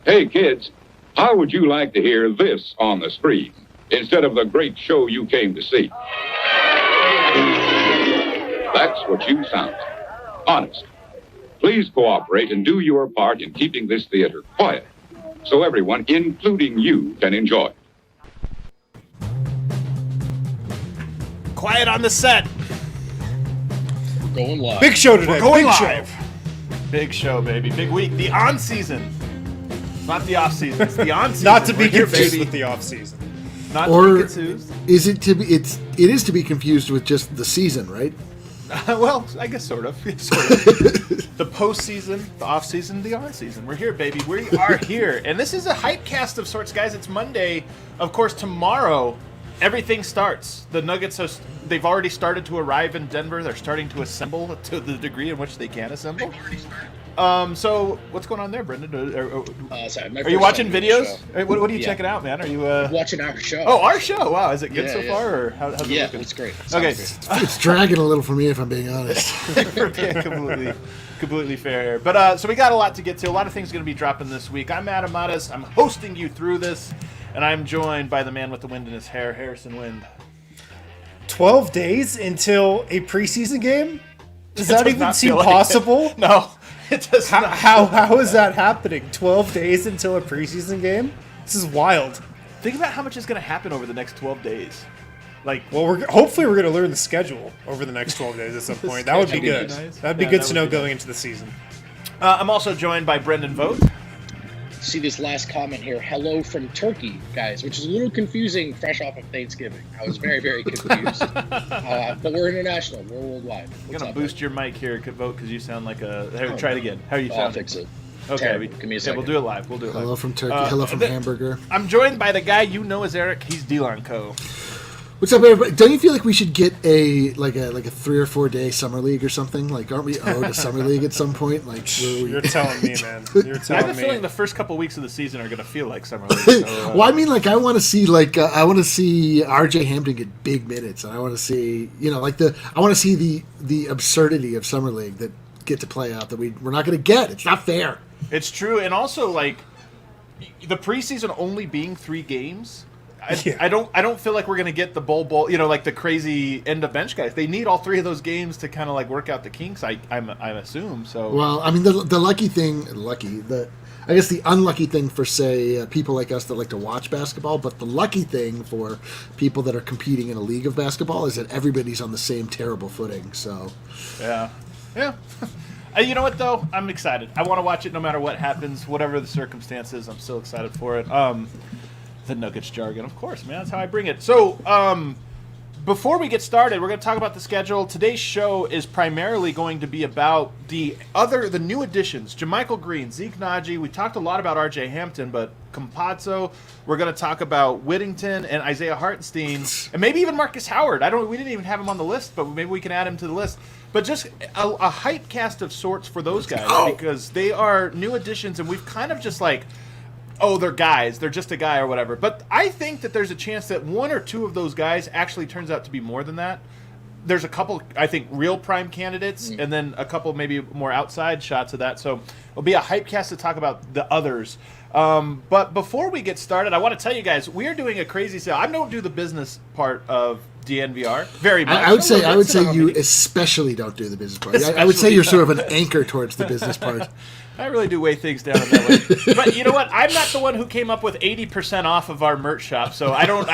Hey, kids, how would you like to hear this on the screen instead of the great show you came to see? That's what you sound like. Honest. Please cooperate and do your part in keeping this theater quiet so everyone, including you, can enjoy. Quiet on the set. We're going live. Big show today. We're going Big live. Big show, baby. Big week. The on season. Not the off season. It's the on season. Not to be We're here, confused baby. with the off season. Not Or to be confused. is it to be? It is to be confused with just the season, right? Well, I guess sort of. Sort of. The postseason, the off season, the on season. We're here, baby. We are here, and this is a hype cast of sorts, guys. It's Monday. Of course, tomorrow, everything starts. The Nuggets they've already started to arrive in Denver. They're starting to assemble to the degree in which they can assemble. So what's going on there, Brendan? Sorry, are you watching videos? What are you checking out, man? Are you watching our show? Oh, our show. Wow, is it good so Yeah. far, or how's it looking? It's great. Okay. It's dragging a little for me, if I'm being honest. completely fair. But so we got a lot to get to. A lot of things going to be dropping this week. I'm Adam Mattis. I'm hosting you through this, and I'm joined by the man with the wind in his hair, Harrison Wind. 12 days until a preseason game? Does that does even not seem feel like possible? it. No, it does not. How is that happening? 12 days until a preseason game? This is wild. Think about how much is going to happen over the next 12 days. Like, Well, hopefully we're going to learn the schedule over the next 12 days at some point. That would be good. nice. That'd be Yeah, good that to would know be going nice. into the season. I'm also joined by Brendan Vogt. See this last comment here. Hello from Turkey, guys, which is a little confusing fresh off of Thanksgiving. I was very, very confused. But we're international. We're worldwide. I'm What's going up, to boost your mic here, Vogt, because you sound like a... Try it again. How are you man? I'll sounding? fix it. Okay, Terrible. Give me a second. we'll do it live. Hello from Turkey. Hello from Hamburger. I'm joined by the guy you know as Eric. He's Delon Co. What's up, everybody? Don't you feel like we should get a 3 or 4 day summer league or something? Like, aren't we owed a summer league at some point? Like, You're telling me, man. You're I have telling a feeling me. the first couple weeks of the season are going to feel like summer league. So, well, I mean, like, I want to see RJ Hampton get big minutes, and I want to see, I want to see the absurdity of summer league that get to play out that we're not going to get. It's not fair. it's true, and also like the preseason only being 3 games. I don't feel like we're gonna get the bowl, like the crazy end of bench guys. They need all 3 of those games to kind of like work out the kinks. I assume so. Well, I mean, the I guess the unlucky thing for, say, people like us that like to watch basketball, but the lucky thing for people that are competing in a league of basketball is that everybody's on the same terrible footing. So, yeah. You know what though? I'm excited. I want to watch it no matter what happens, whatever the circumstances. I'm still excited for it. The Nuggets jargon, of course, man. That's how I bring it. So, before we get started, we're going to talk about the schedule. Today's show is primarily going to be about the new additions. JaMychal Green, Zeke Nnaji. We talked a lot about RJ Hampton, but Campazzo. We're going to talk about Whittington and Isaiah Hartenstein, and maybe even Markus Howard. We didn't even have him on the list, but maybe we can add him to the list. But just a hype cast of sorts for those guys because they are new additions, and we've kind of just like, oh, they're guys. They're just a guy or whatever. But I think that there's a chance that 1 or 2 of those guys actually turns out to be more than that. There's a couple, I think, real prime candidates, and then a couple maybe more outside shots of that. So it'll be a hype cast to talk about the others. But before we get started, I want to tell you guys, we are doing a crazy sale. I don't do the business part of DNVR very much. I would say you especially don't do the business part. I would say you're sort of an anchor towards the business part. I really do weigh things down in that way. But you know what? I'm not the one who came up with 80% off of our merch shop. So I don't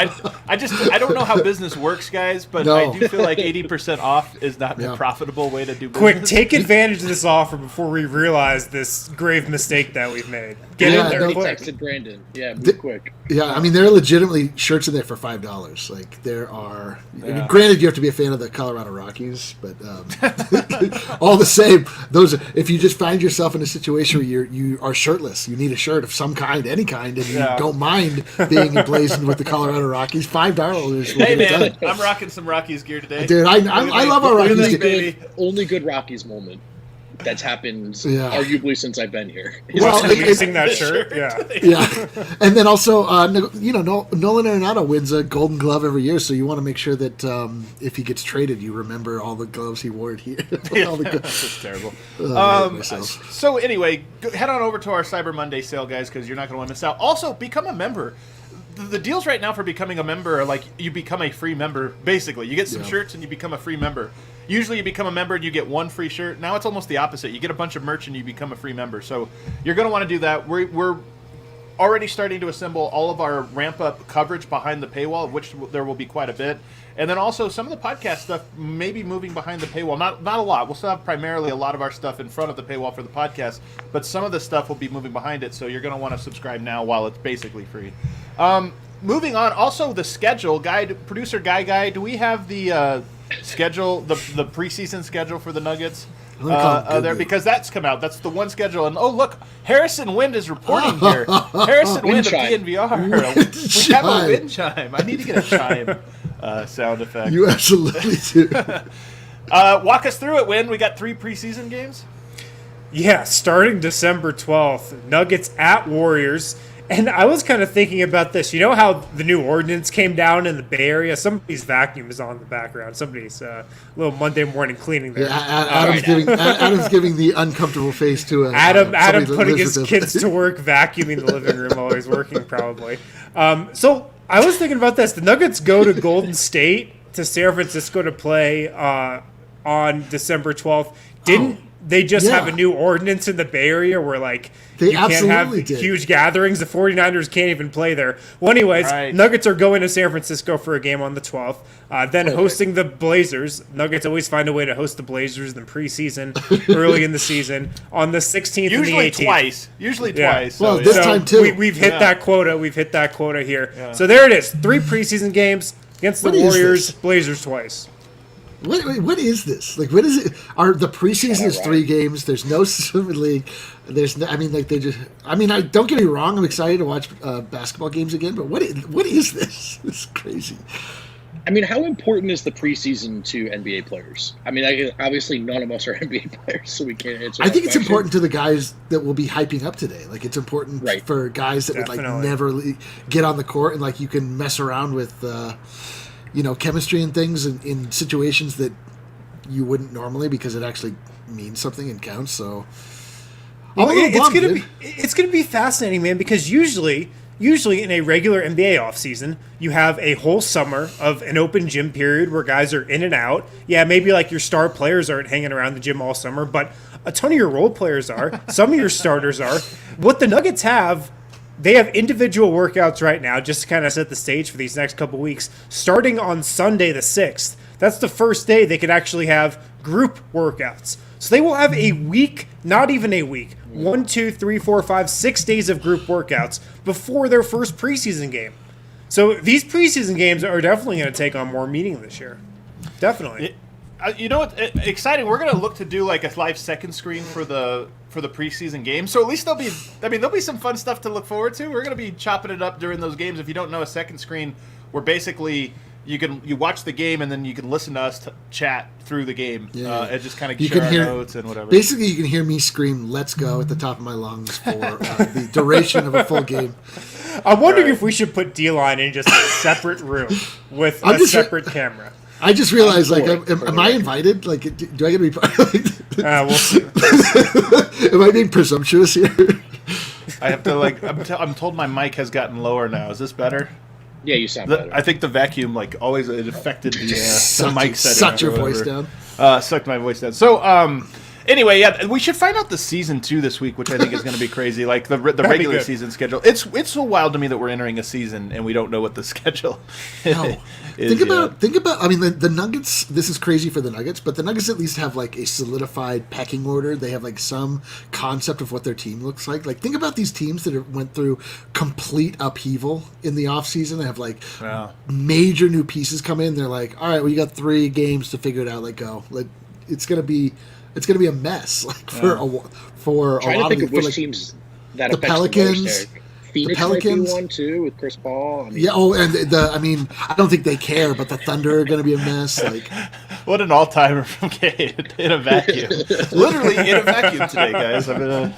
know how business works, guys, but No. I do feel like 80% off is not the profitable way to do business. Quick, take advantage of this offer before we realize this grave mistake that we've made. Get Yeah, in there no, quick. Texted Brandon. Yeah, move quick. Yeah, I mean, there are legitimately shirts in there for $5. Like, there are... I mean, granted, you have to be a fan of the Colorado Rockies, but all the same, if you just find yourself in a situation where you are shirtless, you need a shirt of some kind, any kind, and you don't mind being emblazoned with the Colorado Rockies, $5. Hey, man, I'm rocking some Rockies gear today. Dude, I love our Look at Rockies this, gear. baby. Only good Rockies moment. that's happened arguably since I've been here. Well, releasing that shirt, yeah. And then also, Nolan Arenado wins a Golden Glove every year, so you want to make sure that if he gets traded, you remember all the gloves he wore here. That's terrible. So anyway, head on over to our Cyber Monday sale, guys, because you're not going to want to miss out. Also, become a member. The deals right now for becoming a member are like you become a free member, basically. You get some shirts and you become a free member. Usually you become a member and you get one free shirt. Now it's almost the opposite. You get a bunch of merch and you become a free member. So you're going to want to do that. We're already starting to assemble all of our ramp-up coverage behind the paywall, of which there will be quite a bit. And then also some of the podcast stuff may be moving behind the paywall. Not a lot. We'll still have primarily a lot of our stuff in front of the paywall for the podcast, but some of the stuff will be moving behind it, so you're going to want to subscribe now while it's basically free. Moving on, also the schedule. Producer Guy, do we have the schedule, the preseason schedule for the Nuggets? There, because that's come out. That's the one schedule. And look, Harrison Wind is reporting here. Harrison Wind of DNVR. We have a wind chime. I need to get a chime sound effect. You absolutely do. Walk us through it, Wind. We got 3 preseason games. Yeah, starting December 12th, Nuggets at Warriors. And I was kind of thinking about this. You know how the new ordinance came down in the Bay Area? Somebody's vacuum is on in the background. Somebody's little Monday morning cleaning there. Adam's giving the uncomfortable face to Adam putting his kids to work vacuuming the living room while he's working, probably. So I was thinking about this. The Nuggets go to Golden State to San Francisco to play on December 12th. Didn't they just have a new ordinance in the Bay Area where, like, you can't have huge gatherings? The 49ers can't even play there. Well, anyways, Nuggets are going to San Francisco for a game on the 12th, then hosting the Blazers. Nuggets always find a way to host the Blazers in the preseason, early in the season, on the 16th and the 18th. Usually twice. Well, this time, too. We've hit that quota. We've hit that quota here. Yeah. So there it is. 3 preseason games against the Warriors, Blazers twice. What is this? Like, what is it? The preseason is 3 games. There's no summer league. Don't get me wrong. I'm excited to watch basketball games again. But what is this? This is crazy. I mean, how important is the preseason to NBA players? I mean, obviously none of us are NBA players, so we can't answer. I think it's important to the guys that will be hyping up today. Like, it's important for guys that would never get on the court and you can mess around with. Chemistry and things in situations that you wouldn't normally because it actually means something and counts. So, it's gonna be fascinating, man. Because usually in a regular NBA offseason, you have a whole summer of an open gym period where guys are in and out. Yeah, maybe your star players aren't hanging around the gym all summer, but a ton of your role players are. Some of your starters are. What the Nuggets have. They have individual workouts right now just to kind of set the stage for these next couple weeks. Starting on Sunday the 6th, that's the first day they could actually have group workouts. So they will have a week, not even a week, 1, 2, 3, 4, 5, 6 days of group workouts before their first preseason game. So these preseason games are definitely going to take on more meaning this year. Definitely. You know what? Exciting. We're going to look to do a live second screen for the preseason game. So at least there'll be some fun stuff to look forward to. We're going to be chopping it up during those games. If you don't know, a second screen where basically you watch the game and then you can listen to us chat through the game and just kind of share our notes and whatever. Basically, you can hear me scream "Let's go" at the top of my lungs for the duration of a full game. I'm wondering if we should put D-Line in just a separite room with a separate camera. I just realized, am I invited? Do I get to be part of it? We'll see. Am I being presumptuous here? I have to, I'm told my mic has gotten lower now. Is this better? Yeah, you sound better. I think the vacuum, always it affected the mic setting. Sucked your voice down. Sucked my voice down. So, anyway, we should find out the season 2 this week, which I think is going to be crazy. The regular season schedule. It's so wild to me that we're entering a season and we don't know what the schedule is. Think about. I mean, the Nuggets. This is crazy for the Nuggets, but the Nuggets at least have a solidified pecking order. They have some concept of what their team looks like. Think about these teams that went through complete upheaval in the offseason. They have major new pieces come in. They're like, all right, we got 3 games to figure it out. Go. It's gonna be a mess. For a lot of which teams that the Pelicans. Phoenix might be one too with Chris Paul. I don't think they care, but the Thunder are going to be a mess. What an all-timer from Cade in a vacuum. Literally in a vacuum today, guys. I'm in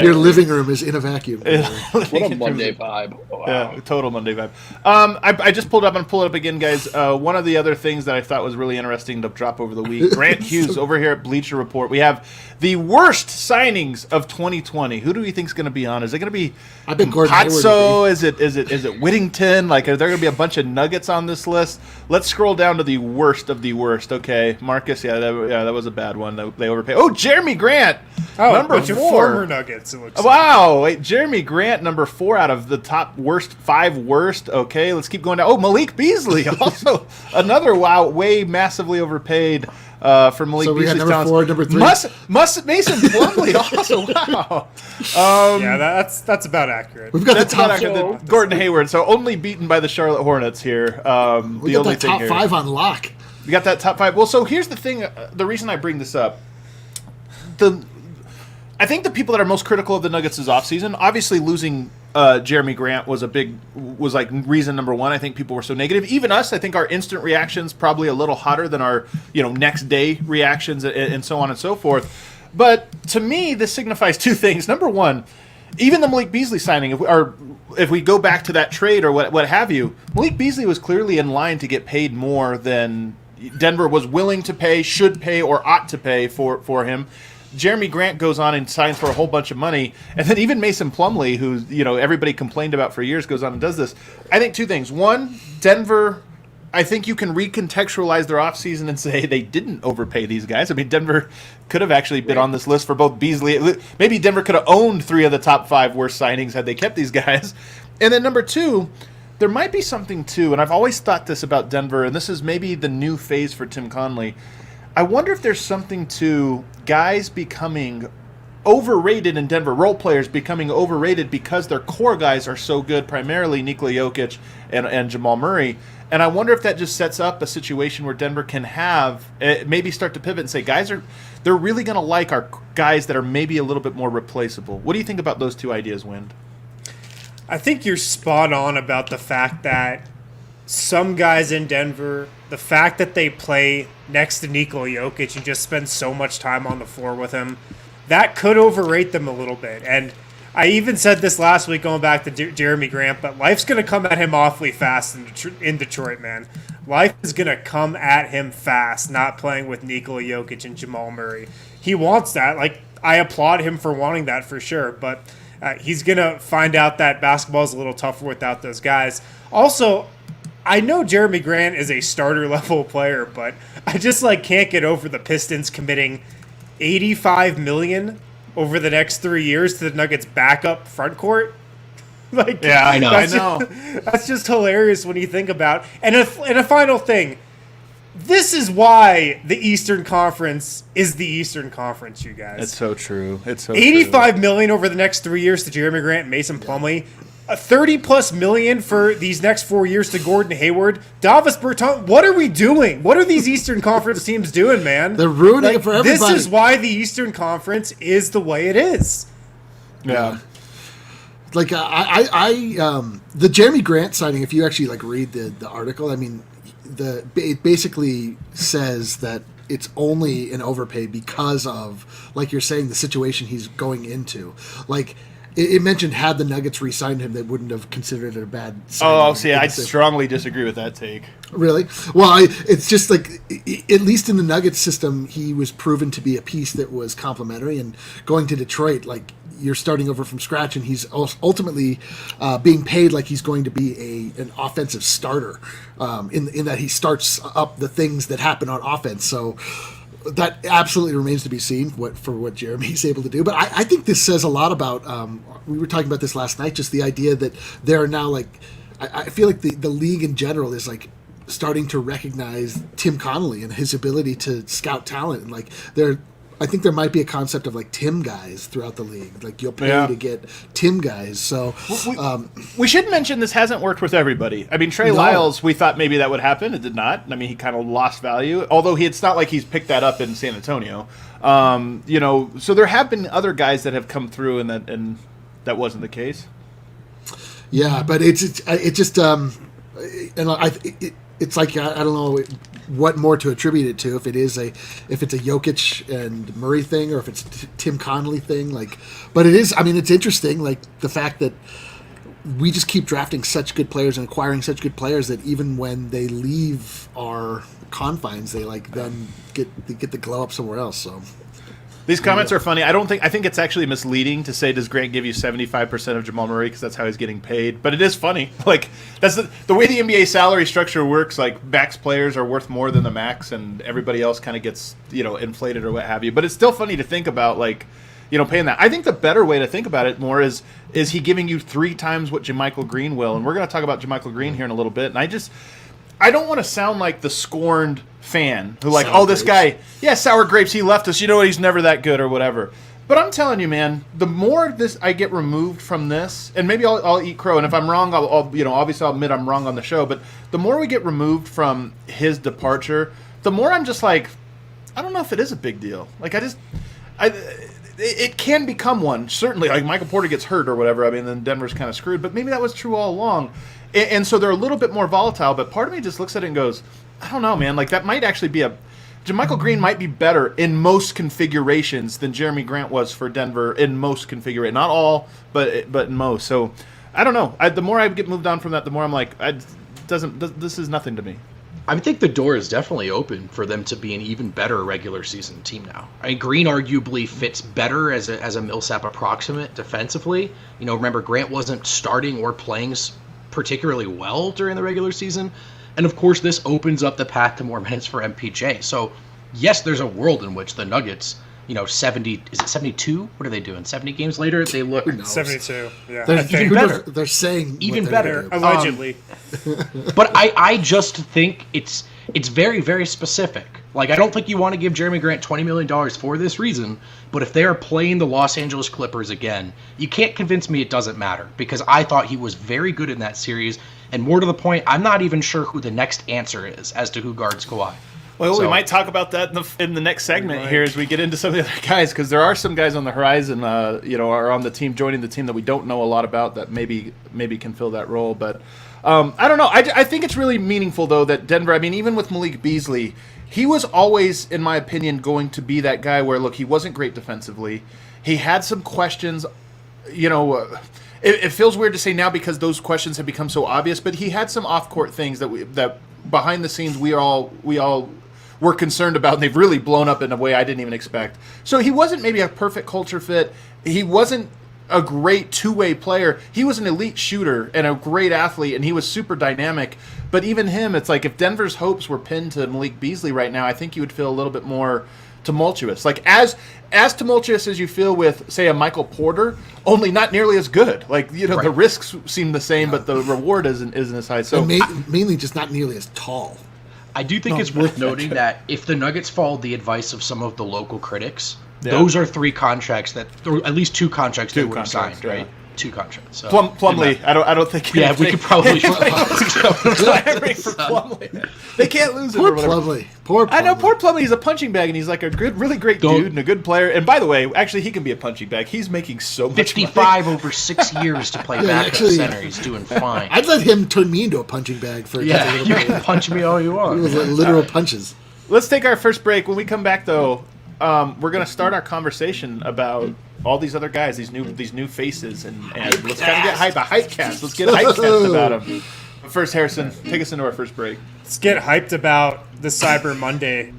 Your living room is in a vacuum. What a Monday vibe. Wow. Yeah, total Monday vibe. I just pulled up and pull it up again, guys. One of the other things that I thought was really interesting to drop over the week, Grant Hughes over here at Bleacher Report. We have the worst signings of 2020. Who do we think is going to be on? Is it going to be Campazzo? Is it Whittington? Like, are there going to be a bunch of Nuggets on this list? Let's scroll down to the worst of the worst. Okay, Marcus. Yeah, that was a bad one. They overpaid. Oh, Jeremy Grant, number 4. Former Nuggets. It looks wow, wait, Jeremy Grant, number 4 out of the top 5 worst. Okay, let's keep going down. Oh, Malik Beasley, also another way massively overpaid. For Malik so we Beasley's had number 4, number 3. Mason Plumlee also. Wow. Yeah, that's about accurate. We've got That's the top about accurate. Gordon Hayward, so only beaten by the Charlotte Hornets here. We got that top 5 on lock. We got that top 5. Well, so here's the thing. The reason I bring this up, I think the people that are most critical of the Nuggets' offseason, obviously losing Jeremy Grant was like reason number 1. I think people were so negative. Even us, I think our instant reactions probably a little hotter than our next day reactions and so on and so forth. But to me, this signifies 2 things. Number 1, even the Malik Beasley signing, if we go back to that trade or what have you, Malik Beasley was clearly in line to get paid more than Denver was willing to pay, should pay, or ought to pay for him. Jeremy Grant goes on and signs for a whole bunch of money, and then even Mason Plumlee, who everybody complained about for years, goes on and does this. I think 2 things. 1, Denver, I think you can recontextualize their offseason and say they didn't overpay these guys. I mean, Denver could have actually been on this list for both Beasley. Maybe Denver could have owned 3 of the top 5 worst signings had they kept these guys. And then number 2, there might be something too, and I've always thought this about Denver, and this is maybe the new phase for Tim Connelly. I wonder if there's something to guys becoming overrated in Denver, role players becoming overrated because their core guys are so good, primarily Nikola Jokic and Jamal Murray. And I wonder if that just sets up a situation where Denver can have maybe start to pivot and say, they're really going to like our guys that are maybe a little bit more replaceable. What do you think about those 2 ideas, Wind? I think you're spot on about the fact that some guys in Denver, the fact that they play next to Nikola Jokic and just spend so much time on the floor with him, that could overrate them a little bit. And I even said this last week going back to Jeremy Grant, but life's going to come at him awfully fast in Detroit, man. Life is going to come at him fast, not playing with Nikola Jokic and Jamal Murray. He wants that. Like, I applaud him for wanting that for sure, but he's going to find out that basketball is a little tougher without those guys. Also, I know Jeremy Grant is a starter level player, but I just can't get over the Pistons committing $85 million over the next 3 years to the Nuggets' backup front court. Yeah, I know. That's just hilarious when you think about. And a final thing, this is why the Eastern Conference is the Eastern Conference, you guys. It's so true. It's so $85 million over the next 3 years to Jeremy Grant and Mason Plumlee. $30+ million for these next 4 years to Gordon Hayward. Davis Bertans, what are we doing? What are these Eastern Conference teams doing, man? They're ruining it for everybody. This is why the Eastern Conference is the way it is. Yeah. Like the Jeremy Grant signing, if you actually read the article, I mean, it basically says that it's only an overpay because of, like you're saying, the situation he's going into. It mentioned had the Nuggets re-signed him, they wouldn't have considered it a bad signing. Oh, see, I strongly disagree with that take. Really? Well, it's just at least in the Nuggets system, he was proven to be a piece that was complementary. And going to Detroit, you're starting over from scratch, and he's ultimately being paid like he's going to be an offensive starter in that he starts up the things that happen on offense. So that absolutely remains to be seen what Jeremy's able to do. But I think this says a lot about, we were talking about this last night, just the idea that there are now I feel like the league in general is starting to recognize Tim Connelly and his ability to scout talent. And I think there might be a concept of Tim guys throughout the league. You'll pay to get Tim guys. So we should mention this hasn't worked with everybody. I mean, Trey Lyles, we thought maybe that would happen. It did not. I mean, he kind of lost value. Although it's not like he's picked that up in San Antonio. So there have been other guys that have come through, and that wasn't the case. Yeah, but it's just and it's I don't know. what more to attribute it to, if it's a Jokic and Murray thing, or if it's Tim Connolly thing. Like, but it is. I mean, it's interesting. Like the fact that we just keep drafting such good players and acquiring such good players that even when they leave our confines, they then get the glow up somewhere else. So. These comments are funny. I think it's actually misleading to say, does Grant give you 75% of Jamal Murray because that's how he's getting paid? But it is funny. Like, that's the way the NBA salary structure works. Like, max players are worth more than the max, and everybody else kind of gets, inflated or what have you. But it's still funny to think about, like, paying that. I think the better way to think about it more is he giving you 3 times what JaMychal Green will? And we're going to talk about JaMychal Green here in a little bit. And I don't want to sound like the scorned fan who this guy, sour grapes, he left us, he's never that good or whatever. But I'm telling you, man, the more I get removed from this, and maybe I'll eat crow, and if I'm wrong, I'll obviously I'll admit I'm wrong on the show, but the more we get removed from his departure, the more I'm just like, I don't know if it is a big deal. Like, it can become one, certainly. Like, Michael Porter gets hurt or whatever, I mean, then Denver's kind of screwed, but maybe that was true all along. And so they're a little bit more volatile, but part of me just looks at it and goes, I don't know, man. Like, that might actually be JaMychal Green might be better in most configurations than Jerami Grant was for Denver in most configurations. Not all, but in most. So, I don't know. The more I get moved on from that, the more I'm like, this is nothing to me. I think the door is definitely open for them to be an even better regular season team now. I mean, Green arguably fits better as a Millsap approximate defensively. Remember, Grant wasn't starting or playing particularly well during the regular season. And of course, this opens up the path to more minutes for MPJ. So, yes, there's a world in which the Nuggets, 72? What are they doing? 70 games later, they look 72. Yeah, even better. They're saying even better, allegedly. But I just think it's very, very specific. Like, I don't think you want to give Jerami Grant $20 million for this reason, but if they are playing the Los Angeles Clippers again, you can't convince me it doesn't matter, because I thought he was very good in that series, and more to the point, I'm not even sure who the next answer is as to who guards Kawhi. Well, we might talk about that in the next segment here as we get into some of the other guys, because there are some guys on the horizon, are on the team, joining the team that we don't know a lot about that maybe can fill that role, but I don't know. I think it's really meaningful, though, that Denver, I mean, even with Malik Beasley, he was always, in my opinion, going to be that guy where, look, he wasn't great defensively. He had some questions, it feels weird to say now because those questions have become so obvious, but he had some off-court things that behind the scenes we all were concerned about, and they've really blown up in a way I didn't even expect. So he wasn't maybe a perfect culture fit. He wasn't a great two-way player. He was an elite shooter and a great athlete, and he was super dynamic. But even him, it's like if Denver's hopes were pinned to Malik Beasley right now, I think you would feel a little bit more tumultuous. Like as tumultuous as you feel with, say, a Michael Porter, only not nearly as good. Like, right. The risks seem the same, but the reward isn't as high. So mainly just not nearly as tall. I do think it's worth noting that if the Nuggets followed the advice of some of the local critics, those are 3 contracts or at least 2 contracts they would have signed, right? 2 contracts. So, Plumlee, I don't think. Yeah, we could probably. For Plumlee. They can't lose it. Poor Plumlee. I know, poor Plumlee. He's a punching bag, and he's like a really great dude and a good player. And by the way, actually, he can be a punching bag. He's making so much 55 money. Over 6 years to play backup center. He's doing fine. I'd let him turn me into a punching bag for you can punch me all you want. It was like literal punches. Let's take our first break. When we come back, though, we're going to start our conversation about all these other guys, these new faces, and let's kind of get hype. A hype cast. Let's get hype cast about them. But first, Harrison, take us into our first break. Let's get hyped about the Cyber Monday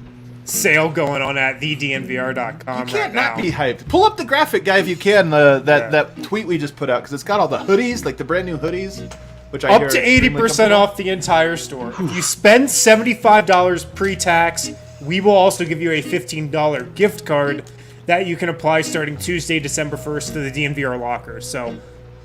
sale going on at thednvr.com. You can't not be hyped. Pull up the graphic, guy, if you can. That tweet we just put out, because it's got all the hoodies, like the brand new hoodies, which I up to 80% off the entire store. If you spend $75 pre-tax, we will also give you a $15 gift card that you can apply starting Tuesday, December 1st to the DNVR Locker. So,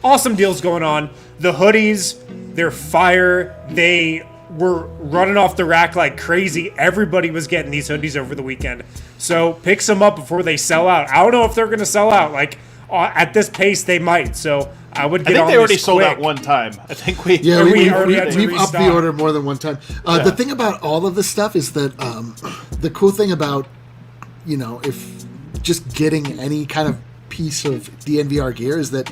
awesome deals going on. The hoodies, they're fire. They were running off the rack like crazy. Everybody was getting these hoodies over the weekend. So, pick some up before they sell out. I don't know if they're going to sell out. Like, at this pace, they might. So, I would get on this quick. I think they already sold out one time. I think we've upped the order more than one time. The thing about all of this stuff is that the cool thing about, if just getting any kind of piece of DNVR gear is that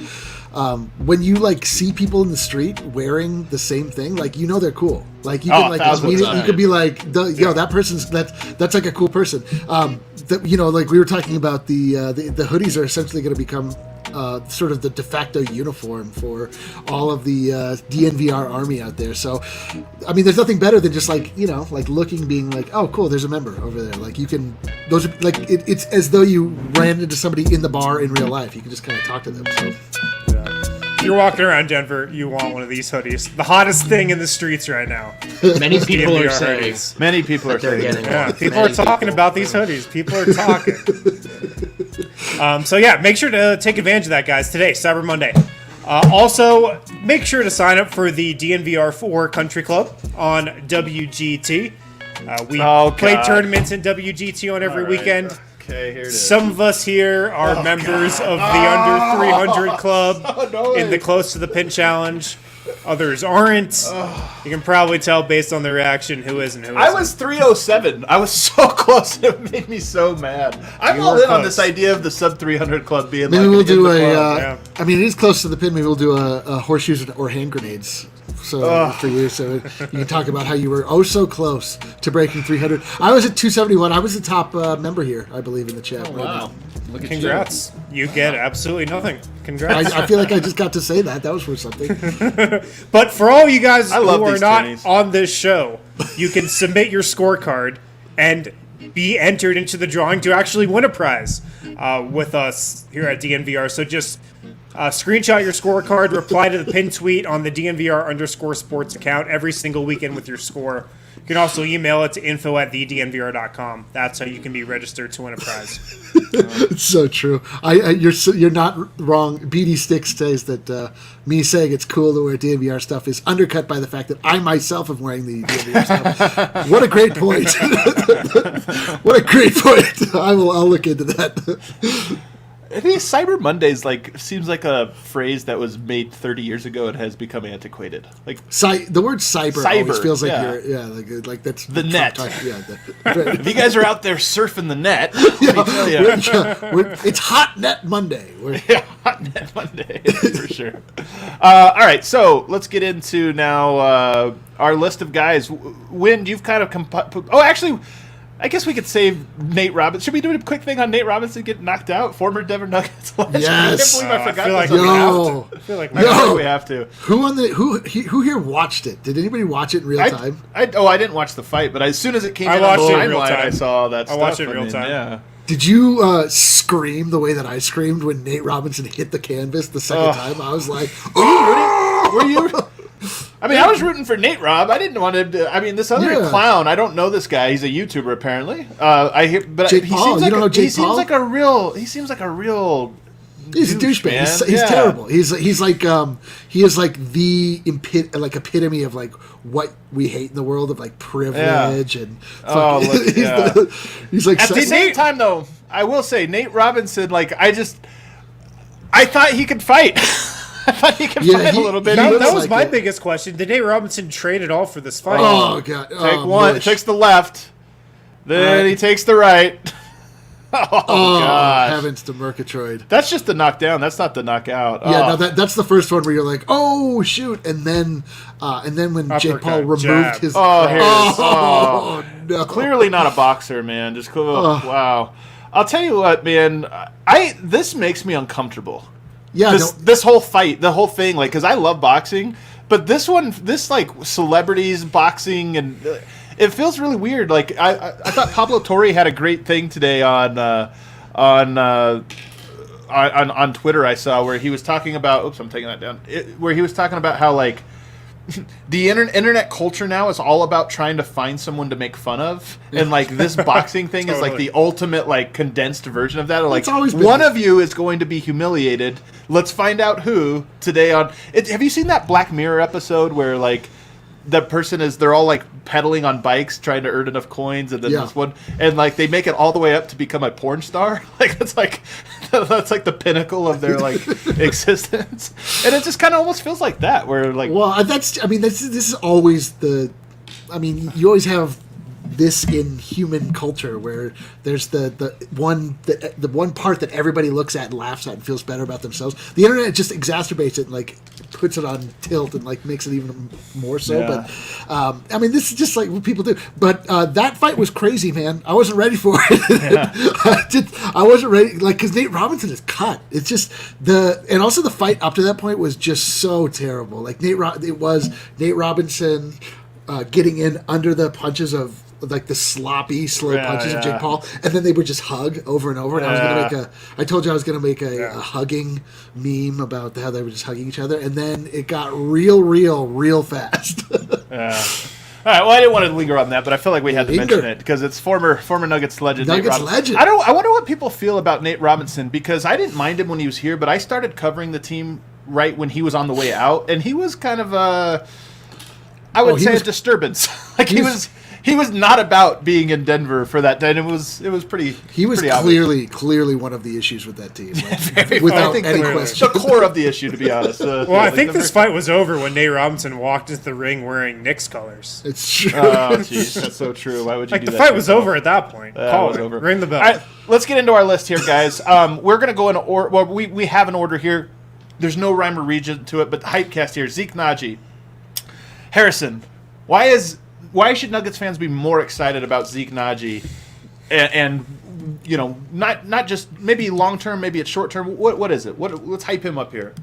when you like see people in the street wearing the same thing, like they're cool. Like you can like immediately, you could be like, yo, that person's that's like a cool person. Like we were talking about the hoodies are essentially going to become sort of the de facto uniform for all of the DNVR army out there. So, I mean, there's nothing better than just like looking, being like, oh, cool, there's a member over there. Like those are like it's as though you ran into somebody in the bar in real life. You can just kind of talk to them. So. If you're walking around Denver, you want one of these hoodies. The hottest thing in the streets right now. Many people are saying. Hoodies. Many people are saying. Yeah, people are talking about these hoodies. People are talking. So yeah, make sure to take advantage of that, guys. Today, Cyber Monday. Also, make sure to sign up for the DNVR 4 Country Club on WGT. We play tournaments in WGT on every weekend. Okay, here it is. Some of us here are members of the Under 300 Club in the Close to the Pin Challenge. Others aren't. You can probably tell based on the reaction who is and who isn't. I was 307. I was so close. It made me so mad. I'm all in on this idea of the sub 300 club being maybe like we'll do yeah. I mean, it is close to the pin. Maybe we'll do a horseshoes or hand grenades. So for you, so you can talk about how you were so close to breaking 300. I was at 271. I was the top member here, I believe, in the chat. Oh, wow. Look at Congrats. You get absolutely nothing. Congrats. I feel like I just got to say that. That was worth something. But for all you guys who are not tourneys. on this show, you can submit your scorecard and be entered into the drawing to actually win a prize with us here at DNVR. So just screenshot your scorecard, reply to the pin tweet on the DNVR_sports account every single weekend with your score. You can also email it to info@thednvr.com. That's how you can be registered to win a prize. It's so true. You're not wrong. BD Sticks says that me saying it's cool to wear DNVR stuff is undercut by the fact that I myself am wearing the DNVR stuff. What a great point. What a great point. I'll look into that. I think Cyber Mondays seems like a phrase that was made 30 years ago and has become antiquated. The word cyber always feels like like that's the net. Right. If you guys are out there surfing the net, it's Hot Net Monday. Hot Net Monday for sure. All right, so let's get into now our list of guys. Wind, you've kind of actually. I guess we could save Nate Robinson. Should we do a quick thing on Nate Robinson getting knocked out? Former Denver Nuggets legend. Yes. I can't believe I forgot I feel like we have to. Who here watched it? Did anybody watch it in real time? I didn't watch the fight, but as soon as it came in on the timeline, I saw that stuff. I watched it in real time. Yeah. Did you scream the way that I screamed when Nate Robinson hit the canvas the second time? I was like, Were you? I mean, I was rooting for Nate Rob. I didn't want him to. I mean, this other clown. I don't know this guy. He's a YouTuber apparently. Jake Paul. He seems like a real. He's a douchebag. He's terrible. He's like he is like the epitome of like what we hate in the world of like privilege and. He's like at the same time though. I will say Nate Robinson. I thought he could fight. I thought he could fight a little bit. That was my biggest question. Did Nate Robinson train at all for this fight? Oh, God. Take one. It takes the left. Then he takes the right. God. Heavens to Murgatroyd. That's just the knockdown. That's not the knockout. Yeah, no, that's the first one where you're like, oh, shoot. And then when Jake Paul removed his... Oh, no. Clearly not a boxer, man. Just wow. I'll tell you what, man. This makes me uncomfortable. Yeah, this whole fight, the whole thing, because I love boxing, but this celebrities boxing, and it feels really weird. I thought Pablo Torre had a great thing today on Twitter. I saw where he was talking about. Oops, I'm taking that down. Where he was talking about how the internet culture now is all about trying to find someone to make fun of, and this boxing thing is the ultimate condensed version of that. It's always one of you is going to be humiliated. Let's find out who today on it. Have you seen that Black Mirror episode where that person they're all pedaling on bikes trying to earn enough coins, and then this one, and they make it all the way up to become a porn star. That's the pinnacle of their existence, and it just kind of almost feels like that. Where this is always you always have this in human culture where there's the one part that everybody looks at and laughs at and feels better about themselves. The internet just exacerbates it and like puts it on tilt and like makes it even more so. Yeah. But I mean, this is just like what people do. But that fight was crazy, man. I wasn't ready for it. I wasn't ready, like, because Nate Robinson is cut. It's just and also the fight up to that point was just so terrible. Like it was Nate Robinson getting in under the punches of like the sloppy, slow punches of Jake Paul, and then they would just hug over and over. And I told you I was gonna make a hugging meme about how they were just hugging each other, and then it got real fast. All right. Well, I didn't want to linger on that, but I feel like we had to mention it because it's former Nuggets legend. Nuggets legend. I wonder what people feel about Nate Robinson, because I didn't mind him when he was here, but I started covering the team right when he was on the way out, and he was kind of a disturbance. Like he was not about being in Denver for that day, and it was pretty. He was pretty clearly one of the issues with that team, like, without any question. The core of the issue, to be honest. Well, I think this fight was over when Nate Robinson walked into the ring wearing Knicks colors. It's true. Oh, jeez, that's so true. Why would you like do the that? fight was over at that point. Call it over. Ring the bell. All right, let's get into our list here, guys. We're gonna go in order. Well, we have an order here. There's no rhyme or reason to it, but the Hypecast here: Zeke Nnaji, Harrison. Why should Nuggets fans be more excited about Zeke Nnaji, and you know, not just maybe long term, maybe it's short term? What is it? Let's hype him up here.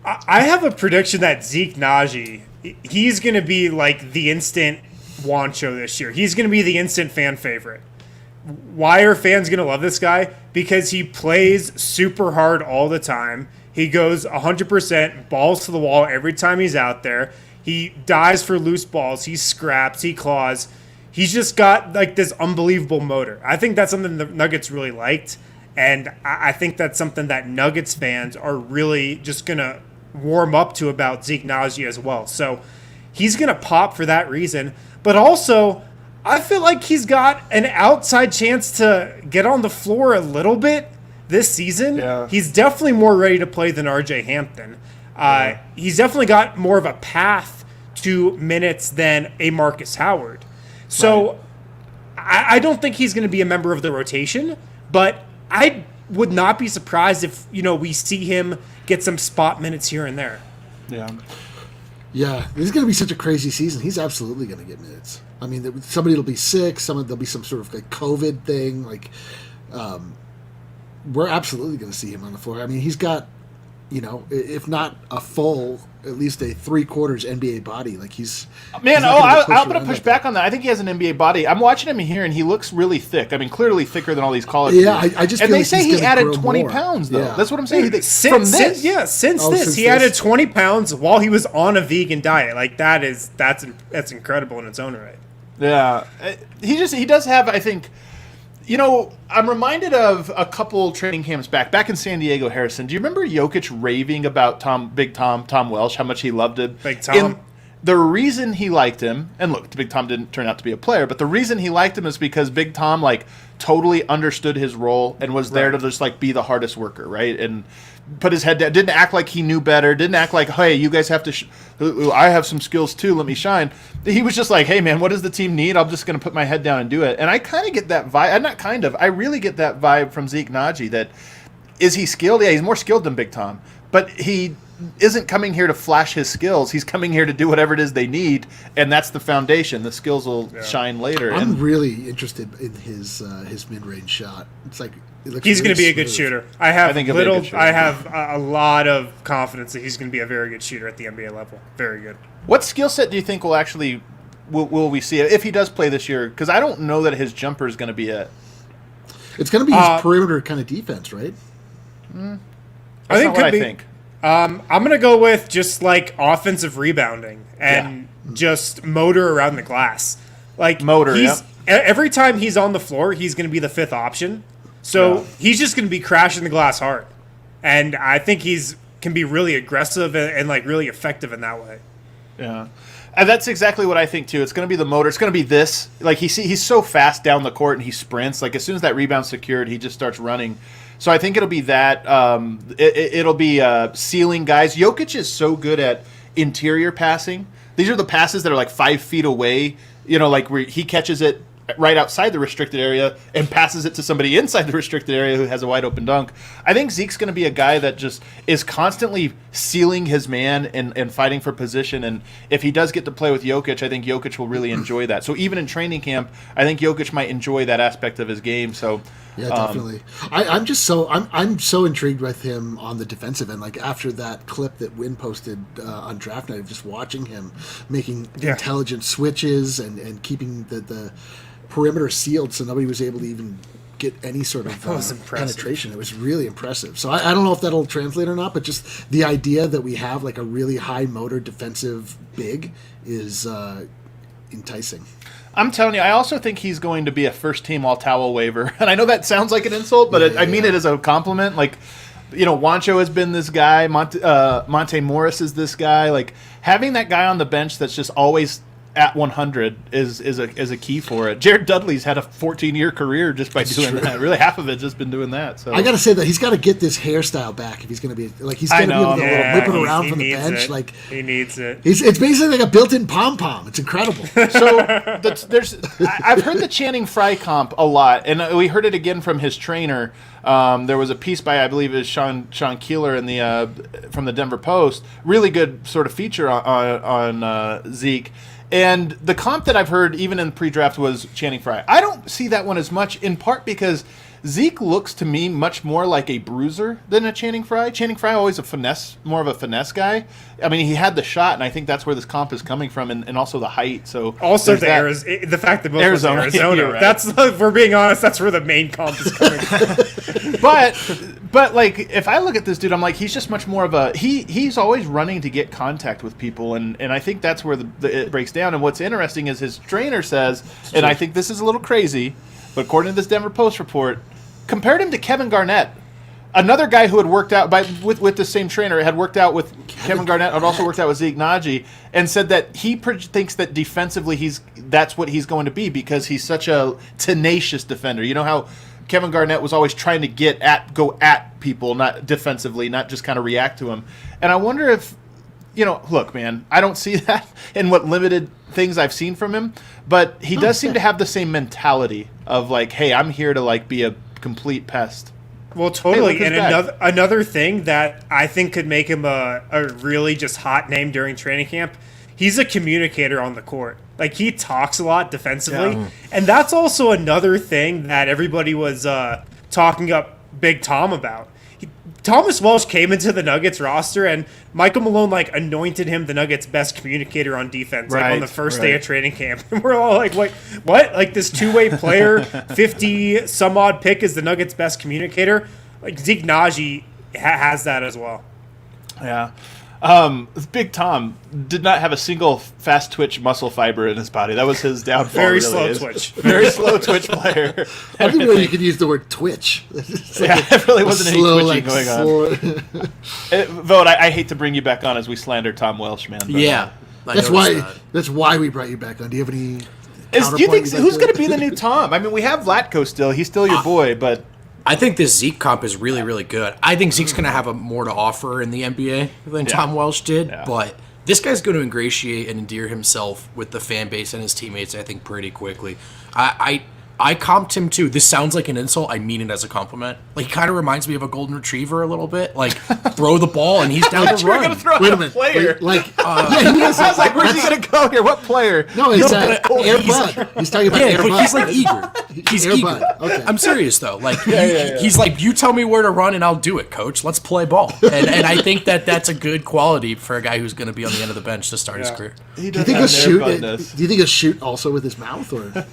I have a prediction that Zeke Nnaji, he's going to be like the instant Juancho this year. He's going to be the instant fan favorite. Why are fans going to love this guy? Because he plays super hard all the time. He goes 100%, balls to the wall every time he's out there. He dives for loose balls. He scraps. He claws. He's just got like this unbelievable motor. I think that's something the Nuggets really liked, and I think that's something that Nuggets fans are really just going to warm up to about Zeke Nnaji as well. So he's going to pop for that reason. But also, I feel like he's got an outside chance to get on the floor a little bit this season. Yeah. He's definitely more ready to play than RJ Hampton. He's definitely got more of a path to minutes than a Markus Howard. So I don't think he's going to be a member of the rotation, but I would not be surprised if, we see him get some spot minutes here and there. Yeah, this is going to be such a crazy season. He's absolutely going to get minutes. I mean, somebody will be sick. There'll be some sort of like COVID thing. Like, we're absolutely going to see him on the floor. I mean, he's got, if not a full, at least a 3/4 NBA body. Like he's I'm going to push back on that. I think he has an NBA body. I'm watching him here, and he looks really thick. I mean, clearly thicker than all these college Yeah, dudes. I just and feel they like say he's he gonna added grow 20 more. pounds, though. Yeah. That's what I'm saying. Since this, he added 20 pounds while he was on a vegan diet. Like that's incredible in its own right. Yeah, he does have, I think. I'm reminded of a couple training camps back in San Diego, Harrison. Do you remember Jokic raving about Big Tom Welsh, how much he loved him? Big Tom. The reason he liked him, and look, Big Tom didn't turn out to be a player, but the reason he liked him is because Big Tom, totally understood his role and was there to just, be the hardest worker, right? And put his head down, didn't act like he knew better, didn't act like, hey, you guys have to, I have some skills too, let me shine. He was just like, hey, man, what does the team need? I'm just going to put my head down and do it. And I kind of get that vibe, I really get that vibe from Zeke Nnaji that, is he skilled? Yeah, he's more skilled than Big Tom, but he isn't coming here to flash his skills. He's coming here to do whatever it is they need, and that's the foundation. The skills will shine later. I'm really interested in his mid-range shot. It's like he's going to be a good shooter. I have a a lot of confidence that he's going to be a very good shooter at the NBA level. Very good. What skill set do you think will we see if he does play this year? Because I don't know that his jumper is going to be it. It's going to be his perimeter kind of defense, right? I think. I'm going to go with just offensive rebounding and just motor around the glass. Every time he's on the floor, he's going to be the fifth option. So he's just going to be crashing the glass hard. And I think can be really aggressive and really effective in that way. Yeah. And that's exactly what I think too. It's going to be the motor. It's going to be this. He's so fast down the court and he sprints. As soon as that rebound's secured, he just starts running. So I think it'll be that. It'll be sealing guys. Jokic is so good at interior passing. These are the passes that are 5 feet away like where he catches it right outside the restricted area and passes it to somebody inside the restricted area who has a wide open dunk. I think Zeke's going to be a guy that just is constantly sealing his man and fighting for position. And if he does get to play with Jokic, I think Jokic will really enjoy that. So even in training camp, I think Jokic might enjoy that aspect of his game. So yeah, definitely. I'm so intrigued with him on the defensive end. Like after that clip that Wynn posted on draft night, of just watching him making intelligent switches and keeping the perimeter sealed, so nobody was able to even get any sort of penetration. It was really impressive. So I don't know if that'll translate or not, but just the idea that we have like a really high motor defensive big is enticing. I'm telling you, I also think he's going to be a first-team all-towel waiver. And I know that sounds like an insult, but I mean it as a compliment. Like, Juancho has been this guy. Monte Morris is this guy. Like, having that guy on the bench that's just always at 100 is a key for it. Jared Dudley's had a 14-year career just by doing that. Really, half of it just been doing that. So I got to say that he's got to get this hairstyle back if he's going to be like he's going to be able to whip it around from the bench. Like he needs it. It's basically like a built-in pom pom. It's incredible. So I've heard the Channing Frye comp a lot, and we heard it again from his trainer. There was a piece by, I believe, is Sean Keeler in the from the Denver Post. Really good sort of feature on Zeke. And the comp that I've heard, even in pre-draft, was Channing Frye. I don't see that one as much, in part because Zeke looks to me much more like a bruiser than a Channing Frye. Channing Frye always more of a finesse guy. I mean, he had the shot, and I think that's where this comp is coming from, and also the height. So also the fact that both Arizona. Right. That's, if we're being honest, that's where the main comp is coming from. But like, if I look at this dude, I'm like, he's just much more of a he's always running to get contact with people, and I think that's where it breaks down. And what's interesting is his trainer says, and I think this is a little crazy, but according to this Denver Post report, compared him to Kevin Garnett, another guy who had worked out with the same trainer, had worked out with Kevin Garnett, had also worked out with Zeke Nnaji, and said that he thinks that defensively that's what he's going to be because he's such a tenacious defender. You know how Kevin Garnett was always trying to go at people, not defensively, not just kind of react to them. And I wonder if, look, man, I don't see that in what limited things I've seen from him, but he does seem to have the same mentality of like, hey, I'm here to like be a complete pest. Well, totally. Hey, and another thing that I think could make him a really just hot name during training camp, he's a communicator on the court. Like, he talks a lot defensively. Yeah. And that's also another thing that everybody was talking up Big Tom about. Thomas Welsh came into the Nuggets roster, and Michael Malone anointed him the Nuggets' best communicator on defense on the first day of training camp. And we're all like, what? Like, this two-way player, 50-some-odd pick is the Nuggets' best communicator? Like, Zeke Nnaji has that as well. Yeah. Big Tom did not have a single fast twitch muscle fiber in his body. That was his downfall. Very slow twitch. Very slow twitch player. I didn't know you could use the word twitch. It really wasn't any twitching going on. Vote, I hate to bring you back on as we slander Tom Welsh, man. Yeah. That's why we brought you back on. Do you have any do you think who's going to be the new Tom? I mean, we have Vlatko still. He's still your boy, but I think this Zeke comp is really, really good. I think Zeke's going to have more to offer in the NBA than Tom Welsh did, but this guy's going to ingratiate and endear himself with the fan base and his teammates, I think, pretty quickly. I comped him too. This sounds like an insult. I mean it as a compliment. Like, he kind of reminds me of a golden retriever a little bit. Like, throw the ball and he's down to run. Wait a minute, player. He was like, where's he going to go here? What player? No, it's Air Bud. He's talking about Air Bud. But he's like eager. He's Air eager. Bud. Okay. I'm serious though. Like, he's like, you tell me where to run and I'll do it, coach. Let's play ball. And I think that's a good quality for a guy who's going to be on the end of the bench to start his career. Do you think a shoot also with his mouth or?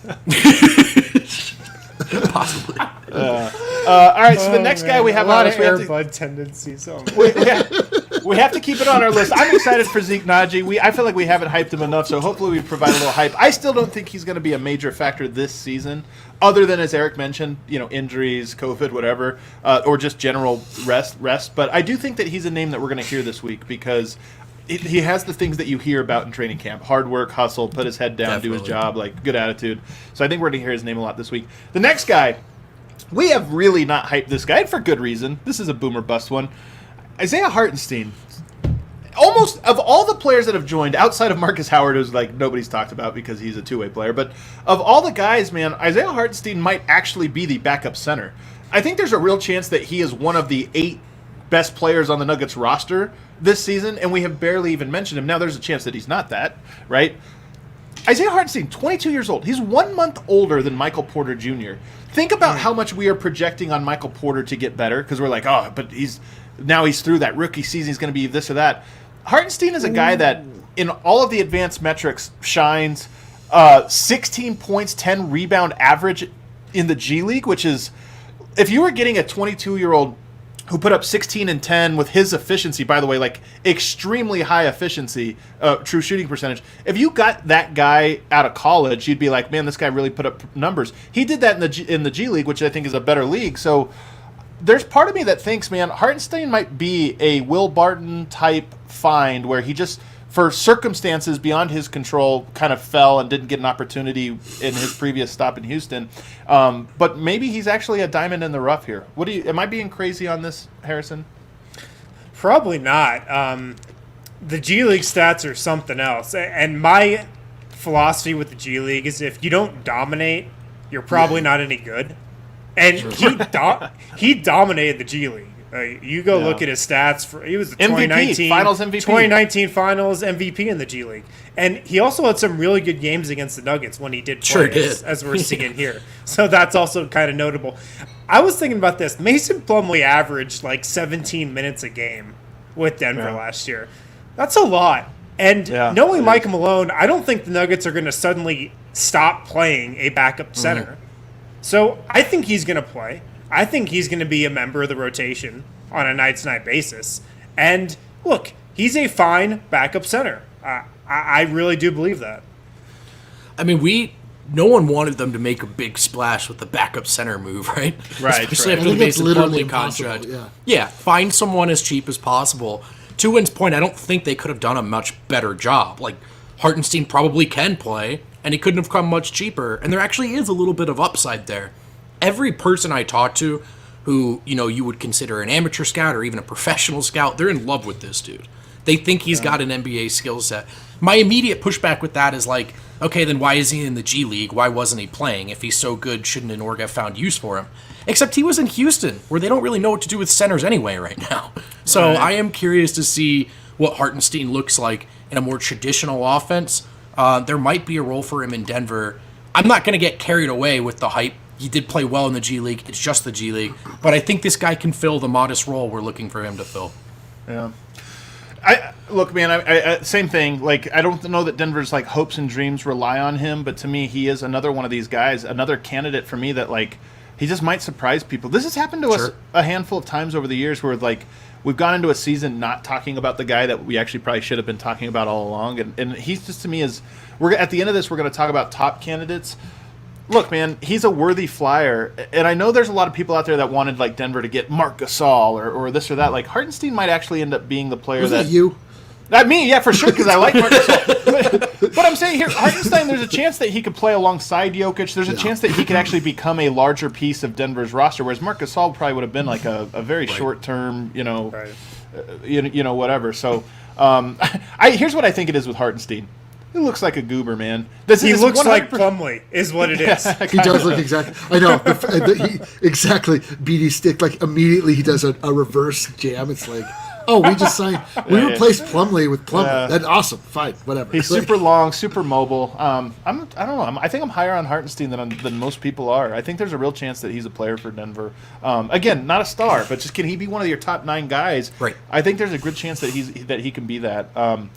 Possibly. All right, so the next guy we have a lot on of Air Bud tendencies. We have to keep it on our list. I'm excited for Zeke Nnaji. I feel like we haven't hyped him enough, so hopefully we provide a little hype. I still don't think he's going to be a major factor this season, other than, as Eric mentioned, injuries, COVID, whatever, or just general rest. But I do think that he's a name that we're going to hear this week because he has the things that you hear about in training camp: hard work, hustle, put his head down, do his job, good attitude. So I think we're going to hear his name a lot this week. The next guy, we have really not hyped this guy, and for good reason. This is a boomer bust one. Isaiah Hartenstein. almost of all the players that have joined, outside of Markus Howard, who's like nobody's talked about because he's a two-way player, but of all the guys, man, Isaiah Hartenstein might actually be the backup center. I think there's a real chance that he is one of the 8 best players on the Nuggets roster this season, and we have barely even mentioned him. Now, there's a chance that he's not that, right? Isaiah Hartenstein, 22 years old. He's 1 month older than Michael Porter Jr. Think about how much we are projecting on Michael Porter to get better, because we're like, oh, but he's through that rookie season. He's going to be this or that. Hartenstein is a guy that, in all of the advanced metrics, shines. 16 points, 10 rebound average in the G League, which is, if you were getting a 22-year-old who put up 16 and 10 with his efficiency, by the way, like extremely high efficiency, true shooting percentage. If you got that guy out of college, you'd be like, man, this guy really put up numbers. He did that in the G League, which I think is a better league. So there's part of me that thinks, man, Hartenstein might be a Will Barton type find where he just, for circumstances beyond his control, kind of fell and didn't get an opportunity in his previous stop in Houston. But maybe he's actually a diamond in the rough here. Am I being crazy on this, Harrison? Probably not. The G League stats are something else. And my philosophy with the G League is if you don't dominate, you're probably not any good. And he dominated the G League. You go look at his stats. He was the 2019 Finals MVP. 2019 Finals MVP in the G League, and he also had some really good games against the Nuggets when he did play, as we're seeing here. So that's also kind of notable. I was thinking about this. Mason Plumlee averaged like 17 minutes a game with Denver last year. That's a lot. And knowing Mike Malone, I don't think the Nuggets are going to suddenly stop playing a backup center. So I think he's going to play. I think he's going to be a member of the rotation on a night-to-night basis. And look, he's a fine backup center. I really do believe that. I mean, no one wanted them to make a big splash with the backup center move, right? Right. Especially after the Mason Plumlee contract. Yeah, find someone as cheap as possible. To Wynn's point, I don't think they could have done a much better job. Like, Hartenstein probably can play, and he couldn't have come much cheaper. And there actually is a little bit of upside there. Every person I talk to who, you would consider an amateur scout or even a professional scout, they're in love with this dude. They think he's got an NBA skill set. My immediate pushback with that is like, okay, then why is he in the G League? Why wasn't he playing? If he's so good, shouldn't an org have found use for him? Except he was in Houston, where they don't really know what to do with centers anyway right now. So I am curious to see what Hartenstein looks like in a more traditional offense. There might be a role for him in Denver. I'm not going to get carried away with the hype. He did play well in the G League. It's just the G League. But I think this guy can fill the modest role we're looking for him to fill. Yeah. Look, man, I same thing. Like, I don't know that Denver's like hopes and dreams rely on him, but to me, he is another one of these guys, another candidate for me that like he just might surprise people. This has happened to us a handful of times over the years where like we've gone into a season not talking about the guy that we actually probably should have been talking about all along, and he's just, to me, we're at the end of this, we're going to talk about top candidates. Look, man, he's a worthy flyer, and I know there's a lot of people out there that wanted like Denver to get Marc Gasol or this or that. Like, Hartenstein might actually end up being the player Was that you? Not me, yeah, for sure, because I like Marc Gasol. But I'm saying here, Hartenstein, there's a chance that he could play alongside Jokic. There's a chance that he could actually become a larger piece of Denver's roster, whereas Marc Gasol probably would have been like a very short-term, whatever. So here's what I think it is with Hartenstein. He looks like a goober, man. He looks 100%. Like Plumlee, is what it is. He does look exactly. I know. Exactly. BD stick. Like, immediately he does a reverse jam. It's like, oh, we just signed. We replaced Plumlee with Plumlee. That's awesome. Fine. Whatever. He's super long, super mobile. I don't know. I think I'm higher on Hartenstein than most people are. I think there's a real chance that he's a player for Denver. Again, not a star, but just can he be one of your top 9 guys? Right. I think there's a good chance that he can be that.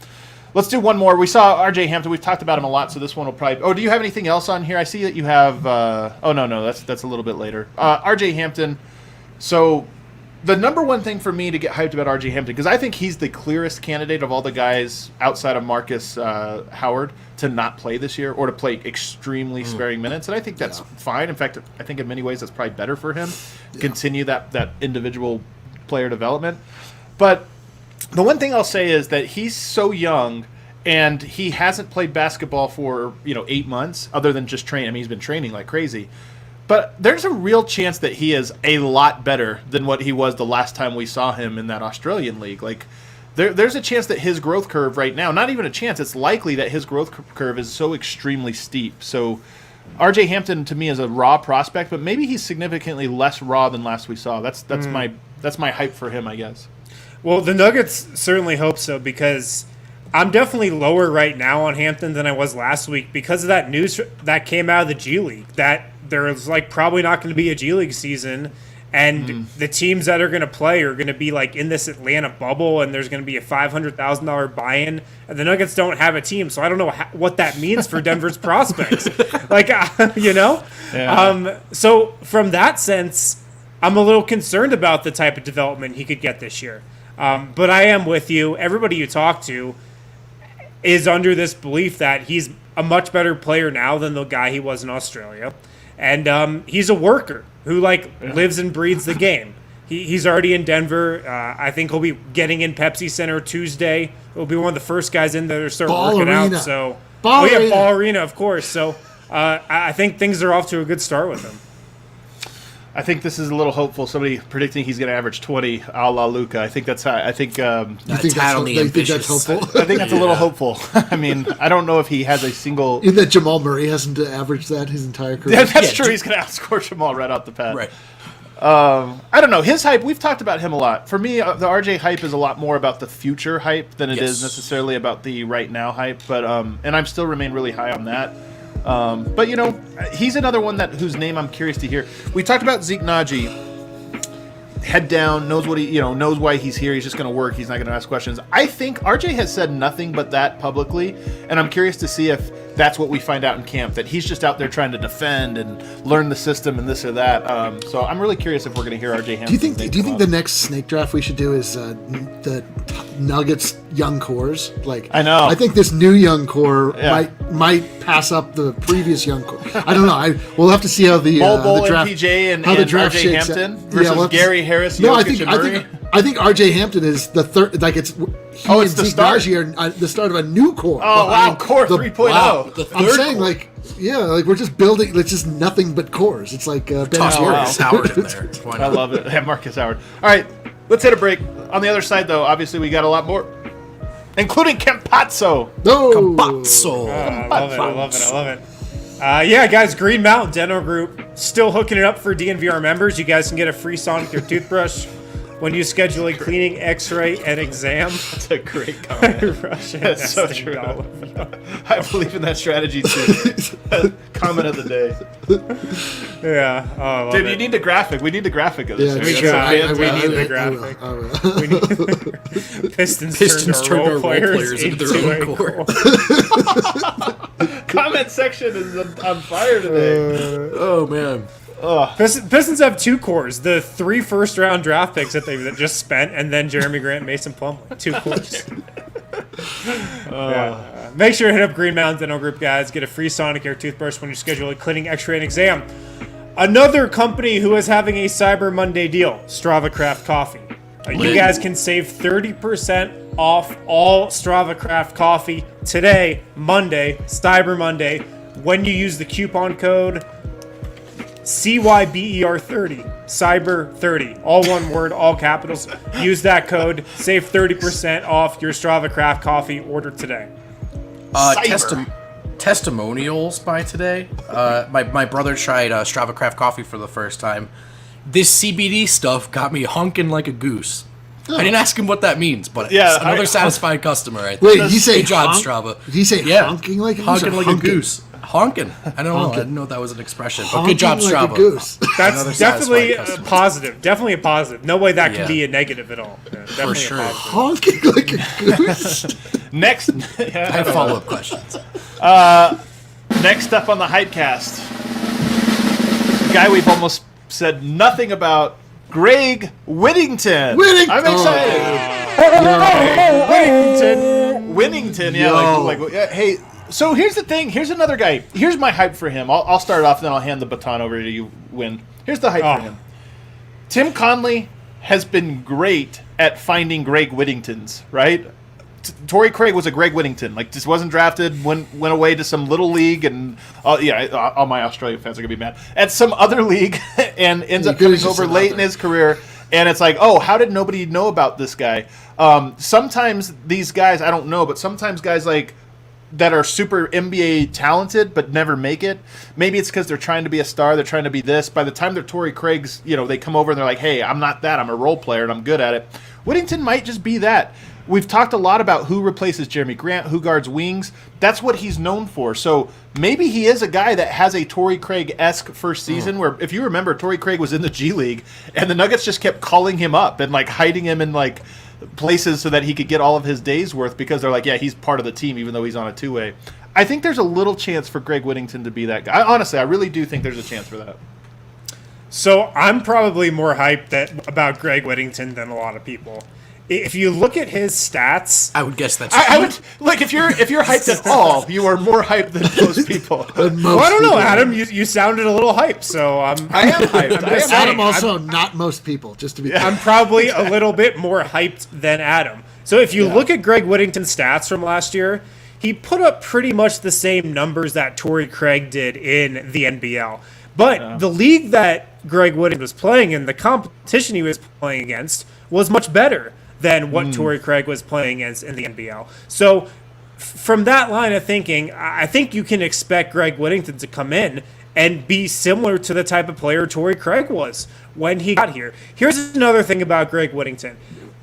Let's do one more. We saw R.J. Hampton. We've talked about him a lot, so this one will probably... Oh, do you have anything else on here? I see that you have... No, that's a little bit later. R.J. Hampton. So the number one thing for me to get hyped about R.J. Hampton, because I think he's the clearest candidate of all the guys outside of Markus Howard to not play this year or to play extremely sparing minutes, and I think that's fine. In fact, I think in many ways that's probably better for him. Continue that individual player development. But... the one thing I'll say is that he's so young, and he hasn't played basketball for 8 months, other than just training. I mean, he's been training like crazy. But there's a real chance that he is a lot better than what he was the last time we saw him in that Australian league. Like, there's a chance that his growth curve right now, not even a chance, it's likely that his growth curve is so extremely steep. So RJ Hampton to me is a raw prospect, but maybe he's significantly less raw than last we saw. That's my hype for him, I guess. Well, the Nuggets certainly hope so, because I'm definitely lower right now on Hampton than I was last week because of that news that came out of the G League, that there's probably not going to be a G League season, and the teams that are going to play are going to be in this Atlanta bubble, and there's going to be a $500,000 buy-in, and the Nuggets don't have a team, so I don't know what that means for Denver's prospects. Yeah. So from that sense, I'm a little concerned about the type of development he could get this year. But I am with you. Everybody you talk to is under this belief that he's a much better player now than the guy he was in Australia. And he's a worker who lives and breathes the game. He's already in Denver. I think he'll be getting in Pepsi Center Tuesday. He'll be one of the first guys in there to start working out. So, Ball Arena, of course. So I think things are off to a good start with him. I think this is a little hopeful. Somebody predicting he's going to average 20, a la Luka. I think that's how. I think. You think that's hopeful? I think that's a little hopeful. I mean, I don't know if he has a single. In that Jamal Murray hasn't averaged that his entire career. Yeah, that's true. He's going to outscore Jamal right off the pad. Right. I don't know. His hype. We've talked about him a lot. For me, the RJ hype is a lot more about the future hype than it is necessarily about the right now hype. But and I'm still remain really high on that. But he's another one whose name I'm curious to hear. We talked about Zeke Nnaji. Head down, knows what knows why he's here. He's just going to work. He's not going to ask questions. I think RJ has said nothing but that publicly, and I'm curious to see if that's what we find out in camp, that he's just out there trying to defend and learn the system and this or that. So I'm really curious if we're going to hear RJ Hampton. Do you think the next snake draft we should do is the Nuggets young cores? I know. I think this new young core might pass up the previous young core. I don't know. We'll have to see how the draft, MPJ and the draft RJ shakes Hampton out. versus Gary Harris. No, I Jokic, think RJ Hampton is the third. It's the start. Are the start of a new core. Oh wow, core 3.0. Wow. I'm saying we're just building. It's just nothing but cores. It's like Markus Howard in there. Why not? I love it. Yeah, Markus Howard. All right, let's hit a break. On the other side, though, obviously we got a lot more, including Campazzo. Campazzo. I love it. Yeah, guys, Green Mountain Dental Group still hooking it up for DNVR members. You guys can get a free Sonicare toothbrush when you schedule a cleaning, X-ray, and exam. That's a great comment. That's so true. I believe in that strategy too. Comment of the day. Yeah. Dude, you need the graphic. We need the graphic of this. We need the graphic. We need Pistons turned our role players into their own core. Comment section is on fire today. Oh man. Pistons have two cores: the 3 first-round draft picks that they just spent, and then Jeremy Grant, Mason Plumlee. 2 cores. Make sure to hit up Green Mountain Dental Group, guys. Get a free Sonicare toothbrush when you schedule a cleaning, X-ray, and exam. Another company who is having a Cyber Monday deal: Strava Craft Coffee. You guys can save 30% off all Strava Craft coffee today, Monday, Cyber Monday, when you use the coupon code CYBER30, Cyber 30, all one word, all capitals. Use that code, save 30% off your Strava Craft coffee order today. Testimonials by today. My brother tried Strava Craft coffee for the first time. This CBD stuff got me honking like a goose. I didn't ask him what that means, but it's another satisfied customer. I think. Wait, did he say good job, Strava? Did he say honking like a goose? Honking like a goose. Honking. I don't know. I didn't know that was an expression. But good job, like Strava. A goose. That's definitely a positive. Definitely a positive. No way that can be a negative at all. For sure. Honking like a goose. Next. I have follow-up questions. Next up on the Hypecast, a guy we've almost said nothing about, Greg Whittington. I'm excited. Whittington. Yeah. Hey. So here's the thing. Here's another guy. Here's my hype for him. I'll start off, then I'll hand the baton over to you, Win. Here's the hype for him. Tim Conley has been great at finding Greg Whittingtons, right? Torrey Craig was a Greg Whittington. Just wasn't drafted, went away to some little league, and all my Australian fans are going to be mad, at some other league, and ends up coming over late in his career And it's like, oh, how did nobody know about this guy? Sometimes these guys, I don't know, but sometimes guys like that are super NBA talented but never make it. Maybe it's because they're trying to be a star, they're trying to be this. By the time they're Torrey Craig's, they come over and they're like, hey, I'm not that, I'm a role player and I'm good at it. Whittington might just be that. We've talked a lot about who replaces Jeremy Grant, who guards wings. That's what he's known for. So maybe he is a guy that has a Torrey Craig-esque first season where, if you remember, Torrey Craig was in the G League and the Nuggets just kept calling him up and like hiding him in like places so that he could get all of his days worth because they're like, yeah, he's part of the team even though he's on a two-way. I think there's a little chance for Greg Whittington to be that guy. Honestly, I really do think there's a chance for that. So I'm probably more hyped about Greg Whittington than a lot of people. If you look at his stats, I would guess that's. I would like if you're hyped at all, you are more hyped than most people. Well, I don't know, Adam. You sounded a little hyped, so I am hyped. Adam also not most people. Just to be, I'm probably a little bit more hyped than Adam. So if you look at Greg Whittington's stats from last year, he put up pretty much the same numbers that Torrey Craig did in the NBL. But the league that Greg Whittington was playing in, the competition he was playing against, was much better than what Torrey Craig was playing against in the NBL. So from that line of thinking, I think you can expect Greg Whittington to come in and be similar to the type of player Torrey Craig was when he got here. Here's another thing about Greg Whittington.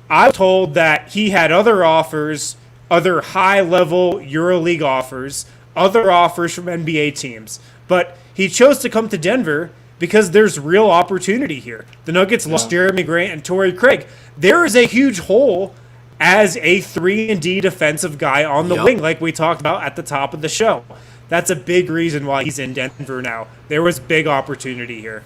I was told that he had other offers, other high-level EuroLeague offers, other offers from NBA teams. But he chose to come to Denver because there's real opportunity here. The Nuggets lost Jeremy Grant and Torrey Craig. There is a huge hole as a 3-and-D defensive guy on the wing, like we talked about at the top of the show. That's a big reason why he's in Denver now. There was big opportunity here.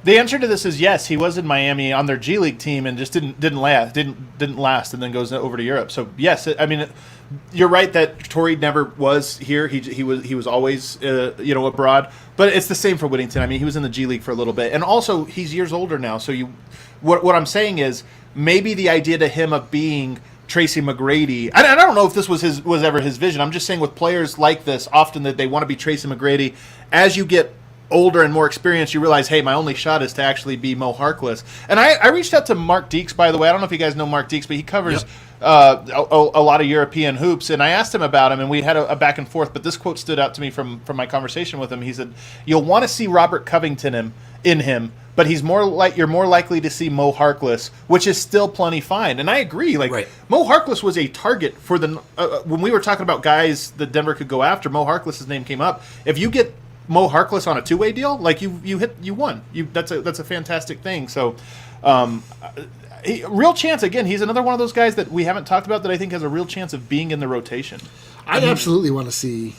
The answer to this is yes. He was in Miami on their G League team and just didn't last, and then goes over to Europe. So yes, I mean, you're right that Torrey never was here. He was always abroad. But it's the same for Whittington. I mean, he was in the G League for a little bit, and also he's years older now. So what I'm saying is maybe the idea to him of being Tracy McGrady. I don't know if this was ever his vision. I'm just saying with players like this, often that they want to be Tracy McGrady. As you get older and more experienced, you realize, hey, my only shot is to actually be Mo Harkless. And I reached out to Mark Deeks, by the way. I don't know if you guys know Mark Deeks, but he covers a lot of European hoops. And I asked him about him, and we had a back and forth. But this quote stood out to me from my conversation with him. He said, "You'll want to see Robert Covington in him, but you're more likely to see Mo Harkless, which is still plenty fine." And I agree. Mo Harkless was a target for the when we were talking about guys that Denver could go after. Mo Harkless's name came up. If you get Mo Harkless on a two-way deal, like you won. That's a fantastic thing. So, real chance again. He's another one of those guys that we haven't talked about that I think has a real chance of being in the rotation. I absolutely want to see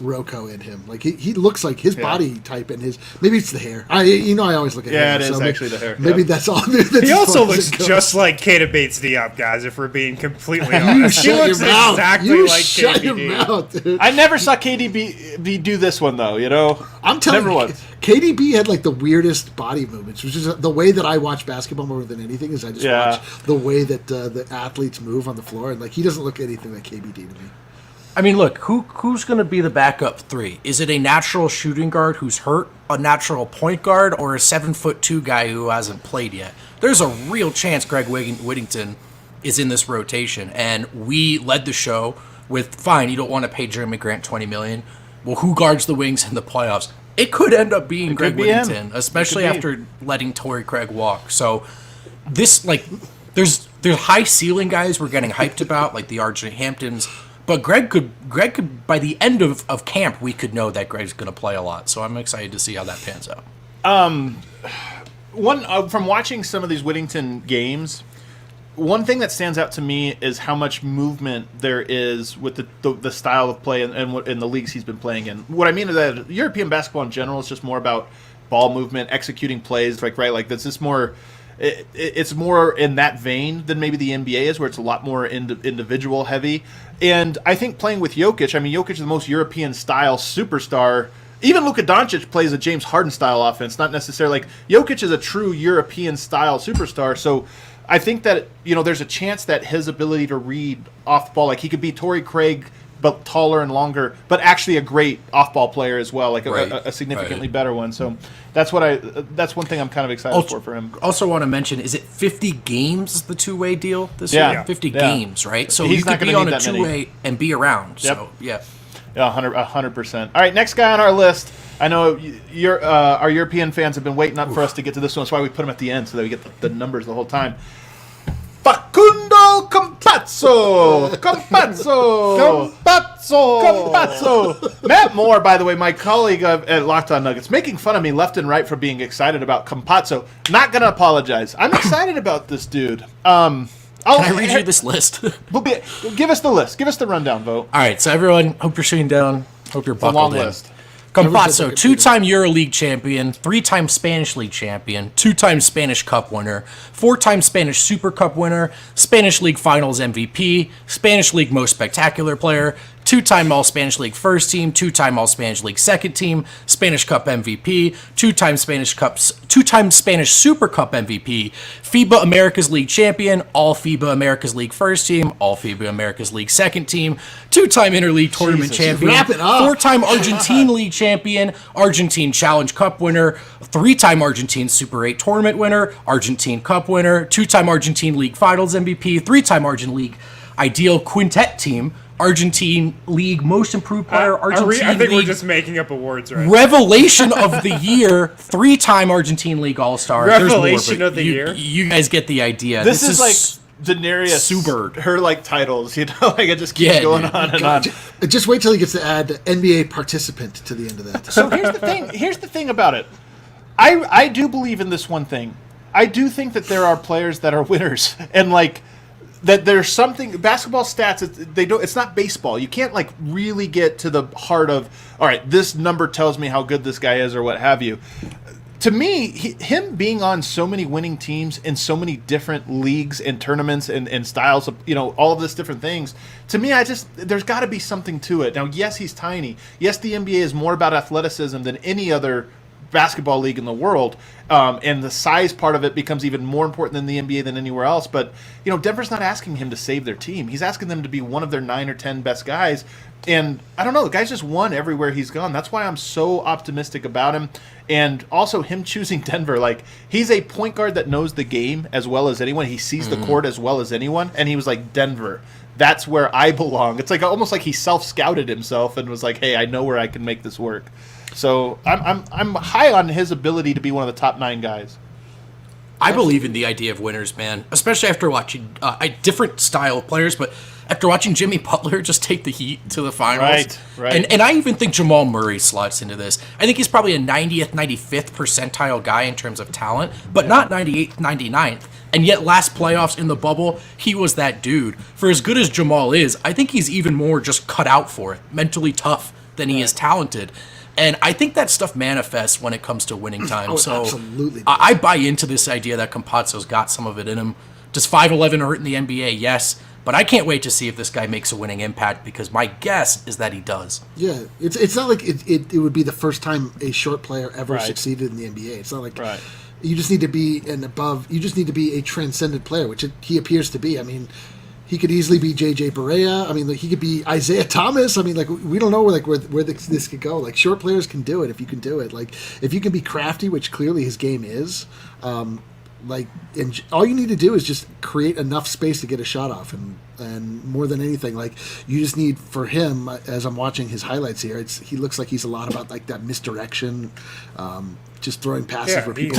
Rocco in him. Like he looks like his body type and his maybe it's the hair. I always look at hair. Yeah, it is actually the hair. Maybe that's all. He also looks just like Keita Bates-Diop, guys. If we're being completely honest, he looks exactly like KDB. Dude. I never saw KDB do this one though. I'm telling never you, once. KDB had like the weirdest body movements, which is the way that I watch basketball more than anything. Is I just watch the way that the athletes move on the floor, and like he doesn't look anything like KBD to me. I mean, look, who's going to be the backup three? Is it a natural shooting guard who's hurt, a natural point guard, or a 7'2" guy who hasn't played yet? There's a real chance Greg Whittington is in this rotation, and we led the show with, fine, you don't want to pay Jeremy Grant $20 million. Well, who guards the wings in the playoffs? It could end up being Greg Whittington, especially after letting Torrey Craig walk. So this, there's high ceiling guys we're getting hyped about, like the RJ Hamptons. But Greg could by the end of camp, we could know that Greg's going to play a lot. So I'm excited to see how that pans out. From watching some of these Whittington games, one thing that stands out to me is how much movement there is with the style of play and in the leagues he's been playing in. What I mean is that European basketball in general is just more about ball movement, executing plays, like that's just more. It's more in that vein than maybe the NBA is, where it's a lot more individual heavy. And I think playing with Jokic, Jokic is the most European-style superstar. Even Luka Doncic plays a James Harden-style offense, not necessarily Jokic is a true European-style superstar. So I think that there's a chance that his ability to read off the ball, like he could be Torrey Craig but taller and longer, but actually a great off-ball player as well, like a significantly better one. So that's one thing I'm kind of excited for him. Also want to mention, is it 50 games, the two-way deal this Yeah. year? 50 Yeah. games, right? So He's you not could be gonna on need a that many. two-way and be around. Yep. So, yeah. Yeah, 100%. All right, next guy on our list. I know our European fans have been waiting up for us to get to this one. That's why we put him at the end so that we get the numbers the whole time. Facundo Campazzo. Matt Moore, by the way, my colleague at Locked On Nuggets, making fun of me left and right for being excited about Campazzo. Not going to apologize. I'm excited about this dude. Can I read you this list? Give us the list. Give us the rundown, Vote. All right, so everyone, hope you're sitting down. Hope you're buckled long in. list. Campazzo, 2-time EuroLeague champion, 3-time Spanish League champion, 2-time Spanish Cup winner, 4-time Spanish Super Cup winner, Spanish League Finals MVP, Spanish League Most Spectacular Player, 2-time All-Spanish League First Team, 2-time All-Spanish League Second Team, Spanish Cup MVP, 2-time Spanish Super Cup MVP, FIBA Americas League Champion, All FIBA Americas League First Team, All FIBA Americas League Second Team, 2-time Interleague Tournament Champion, wrap it up. 4-time Argentine League Champion, Argentine Challenge Cup winner, 3-time Argentine Super 8 Tournament winner, Argentine Cup winner, 2-time Argentine League Finals MVP, 3-time Argentine League Ideal Quintet Team, Argentine League Most Improved Player, Argentine I think we're League just making up awards right now. Revelation of the Year, 3-time Argentine League All-Star. Revelation of the Year? You guys get the idea. This is like Daenerys, Subert. her like titles, like it just keeps going on and on. Just wait till he gets to add NBA participant to the end of that. So here's the thing about it. I do believe in this one thing. I do think that there are players that are winners, and like that there's something basketball stats. It's not baseball. You can't like really get to the heart of, all right, this number tells me how good this guy is or what have you. To me, him being on so many winning teams in so many different leagues and tournaments and styles of, all of this different things, to me, there's got to be something to it. Now, yes, he's tiny. Yes, the NBA is more about athleticism than any other basketball league in the world, and the size part of it becomes even more important than the NBA than anywhere else. But Denver's not asking him to save their team. He's asking them to be one of their 9 or 10 best guys. And I don't know, the guy's just won everywhere he's gone. That's why I'm so optimistic about him. And also him choosing Denver, like he's a point guard that knows the game as well as anyone. He sees the court as well as anyone. And he was like, Denver, that's where I belong. It's like almost like he self-scouted himself and was like, hey, I know where I can make this work. So I'm high on his ability to be one of the top 9 guys. I believe in the idea of winners, man, especially after watching a different style of players, but after watching Jimmy Butler just take the Heat to the finals. Right. And I even think Jamal Murray slots into this. I think he's probably a 90th, 95th percentile guy in terms of talent, but not 98th, 99th. And yet last playoffs in the bubble, he was that dude. For as good as Jamal is, I think he's even more just cut out for it, mentally tough than he is talented. And I think that stuff manifests when it comes to winning time. So absolutely. I buy into this idea that Campazzo's got some of it in him. Does 5'11" hurt in the NBA? Yes. But I can't wait to see if this guy makes a winning impact, because my guess is that he does. Yeah, it's not like it would be the first time a short player ever succeeded in the NBA. It's not like you just need to be you just need to be a transcendent player, which he appears to be. I mean, he could easily be J.J. Barea. I mean, like, he could be Isaiah Thomas. I mean, like, we don't know where this could go. Like, short players can do it if you can do it. Like, if you can be crafty, which clearly his game is, and all you need to do is just create enough space to get a shot off, and more than anything, like, you just need, for him, as I'm watching his highlights here, he looks like he's a lot about like that misdirection, just throwing passes where people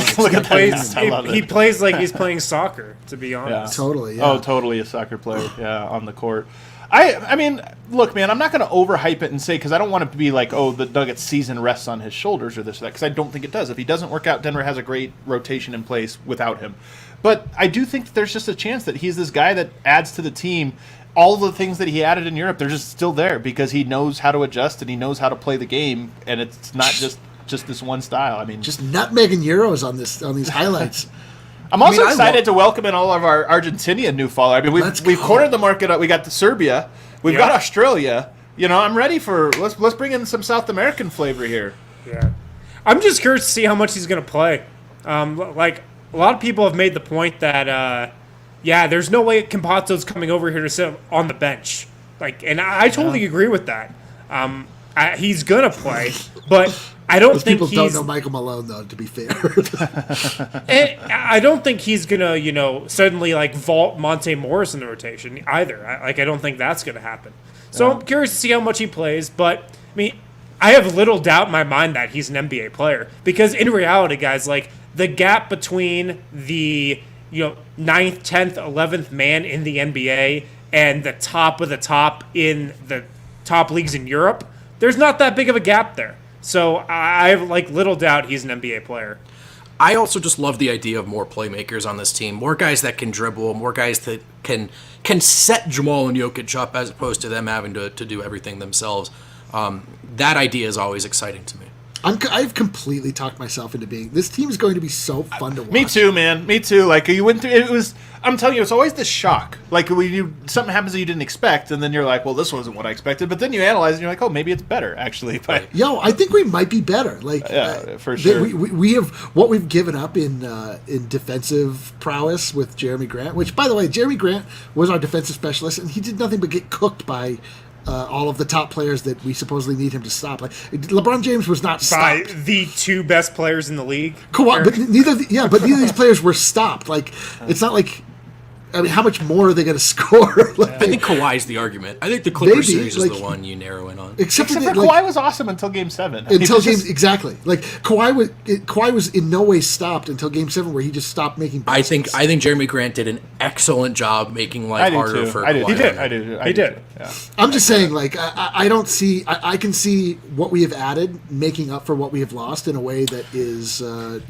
he plays like he's playing soccer, to be honest. Totally. Yeah. Oh, totally a soccer player. Yeah, on the court. I mean, look, man, I'm not going to overhype it and say, because I don't want it to be like, oh, the Nuggets season rests on his shoulders or this or that, because I don't think it does. If he doesn't work out, Denver has a great rotation in place without him. But I do think that there's just a chance that he's this guy that adds to the team. All the things that he added in Europe, they're just still there because he knows how to adjust and he knows how to play the game, and it's not just this one style. I mean, just nutmegging Euros on these highlights. I'm also excited to welcome in all of our Argentinian new followers. I mean, we've cornered the market up. We got Serbia. We've got Australia. I'm ready for let's bring in some South American flavor here. Yeah, I'm just curious to see how much he's going to play. Like, a lot of people have made the point that there's no way Campazzo's coming over here to sit on the bench. Like, and I totally agree with that. He's gonna play, but I don't think people he's. don't know Michael Malone, though. To be fair, I don't think he's gonna, suddenly like vault Monte Morris in the rotation either. I don't think that's gonna happen. So I'm curious to see how much he plays. But I mean, I have little doubt in my mind that he's an NBA player because in reality, guys, like the gap between the 9th, 10th, 11th man in the NBA and the top of the top in the top leagues in Europe, there's not that big of a gap there. So I have like little doubt he's an NBA player. I also just love the idea of more playmakers on this team, more guys that can dribble, more guys that can set Jamal and Jokic up as opposed to them having to do everything themselves. That idea is always exciting to me. I've completely talked myself into being. This team is going to be so fun to watch. Me too, man. Me too. Like you went through. It was. I'm telling you, it's always the shock. Like when something happens that you didn't expect, and then you're like, "Well, this wasn't what I expected." But then you analyze, and you're like, "Oh, maybe it's better actually." But I think we might be better. Like, for sure. We have what we've given up in defensive prowess with Jeremy Grant. Which, by the way, Jeremy Grant was our defensive specialist, and he did nothing but get cooked by. All of the top players that we supposedly need him to stop. Like LeBron James was not stopped. By the two best players in the league. Kawhi, but neither of these players were stopped. Like it's not like. I mean, how much more are they going to score? I think Kawhi's the argument. I think the Clippers series is the one you narrow in on. Except for Kawhi was awesome until Game 7. Exactly. Like Kawhi was in no way stopped until Game 7, where he just stopped making baskets. I think Jeremy Grant did an excellent job making life harder for Kawhi. He did. Yeah. I'm just saying, like I don't see. I can see what we have added making up for what we have lost in a way that is, Well,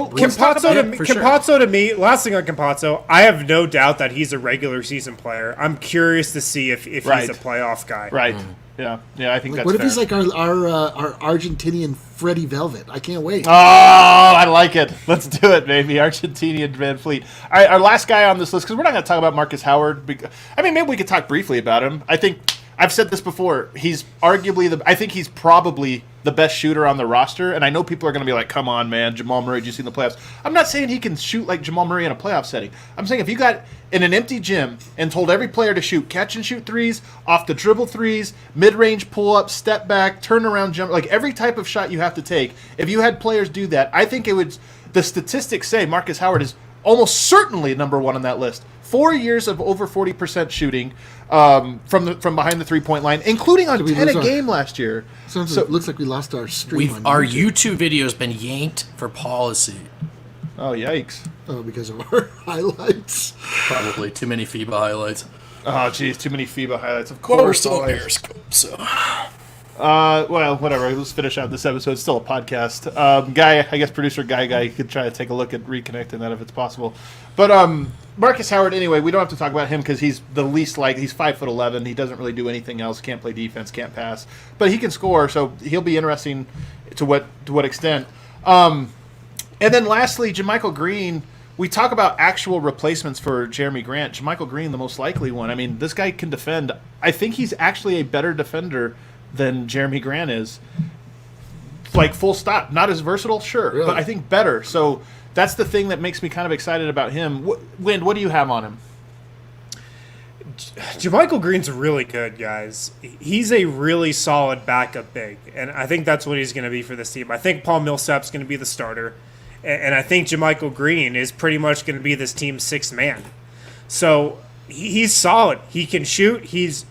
Campazzo to me. Last thing on Campazzo, I have no doubt that he's a regular season player. I'm curious to see if he's a playoff guy. Right. Yeah, I think that's what if fair. he's like our Argentinian Freddie Velvet? I can't wait. Oh, I like it. Let's do it, baby. Argentinian Van Fleet. All right, our last guy on this list, because we're not going to talk about Markus Howard. Maybe we could talk briefly about him. I think I've said this before. He's arguably I think he's probably the best shooter on the roster, and I know people are going to be like, come on, man, Jamal Murray, did you see in the playoffs? I'm not saying he can shoot like Jamal Murray in a playoff setting. I'm saying if you got in an empty gym and told every player to shoot catch and shoot threes, off the dribble threes, mid-range pull-up, step back, turnaround jump, like every type of shot you have to take, if you had players do that, I think it would, the statistics say Markus Howard is almost certainly number one on that list. 4 years of over 40% shooting from behind the three-point line, including on 10 a game last year. It looks like we lost our stream. Our YouTube video's been yanked for policy. Oh, yikes. Oh, because of our highlights. Probably too many FIBA highlights. Oh, geez, too many FIBA highlights. Of Well, we're course. still on Periscope, so... Well, whatever. Let's finish out this episode. It's still a podcast. Guy, I guess producer Guy could try to take a look at reconnecting that if it's possible. But Markus Howard, anyway, we don't have to talk about him because he's the least he's 5'11". He doesn't really do anything else. Can't play defense. Can't pass. But he can score, so he'll be interesting to what extent. And then lastly, JaMychal Green. We talk about actual replacements for Jeremy Grant. JaMychal Green, the most likely one. I mean, this guy can defend. I think he's actually a better defender than Jeremy Grant is. Like, full stop. Not as versatile, sure, really? But I think better. So that's the thing that makes me kind of excited about him. Wind, what do you have on him? JaMychal Green's really good, guys. He's a really solid backup big, and I think that's what he's going to be for this team. I think Paul Millsap's going to be the starter, and I think JaMychal Green is pretty much going to be this team's sixth man. So he's solid. He can shoot. He's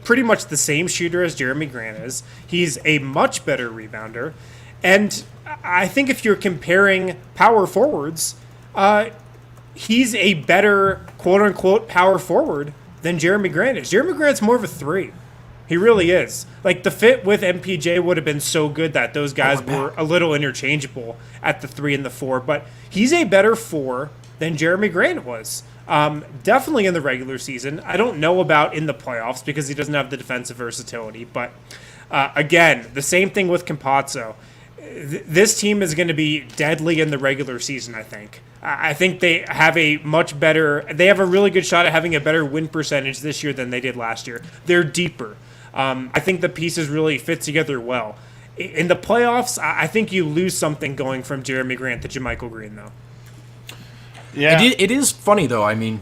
pretty much the same shooter as Jeremy Grant is. He's a much better rebounder. And I think if you're comparing power forwards, he's a better quote-unquote power forward than Jeremy Grant is. Jeremy Grant's more of a three. He really is. Like, the fit with MPJ would have been so good that those guys were a little interchangeable at the 3 and the 4. But he's a better 4 than Jeremy Grant was. Definitely in the regular season. I don't know about in the playoffs because he doesn't have the defensive versatility. But again, the same thing with Campazzo. This team is going to be deadly in the regular season, I think. I think they have a really good shot at having a better win percentage this year than they did last year. They're deeper. I think the pieces really fit together well. In the playoffs, I think you lose something going from Jeremy Grant to JaMychal Green, though. Yeah, it is funny though. I mean,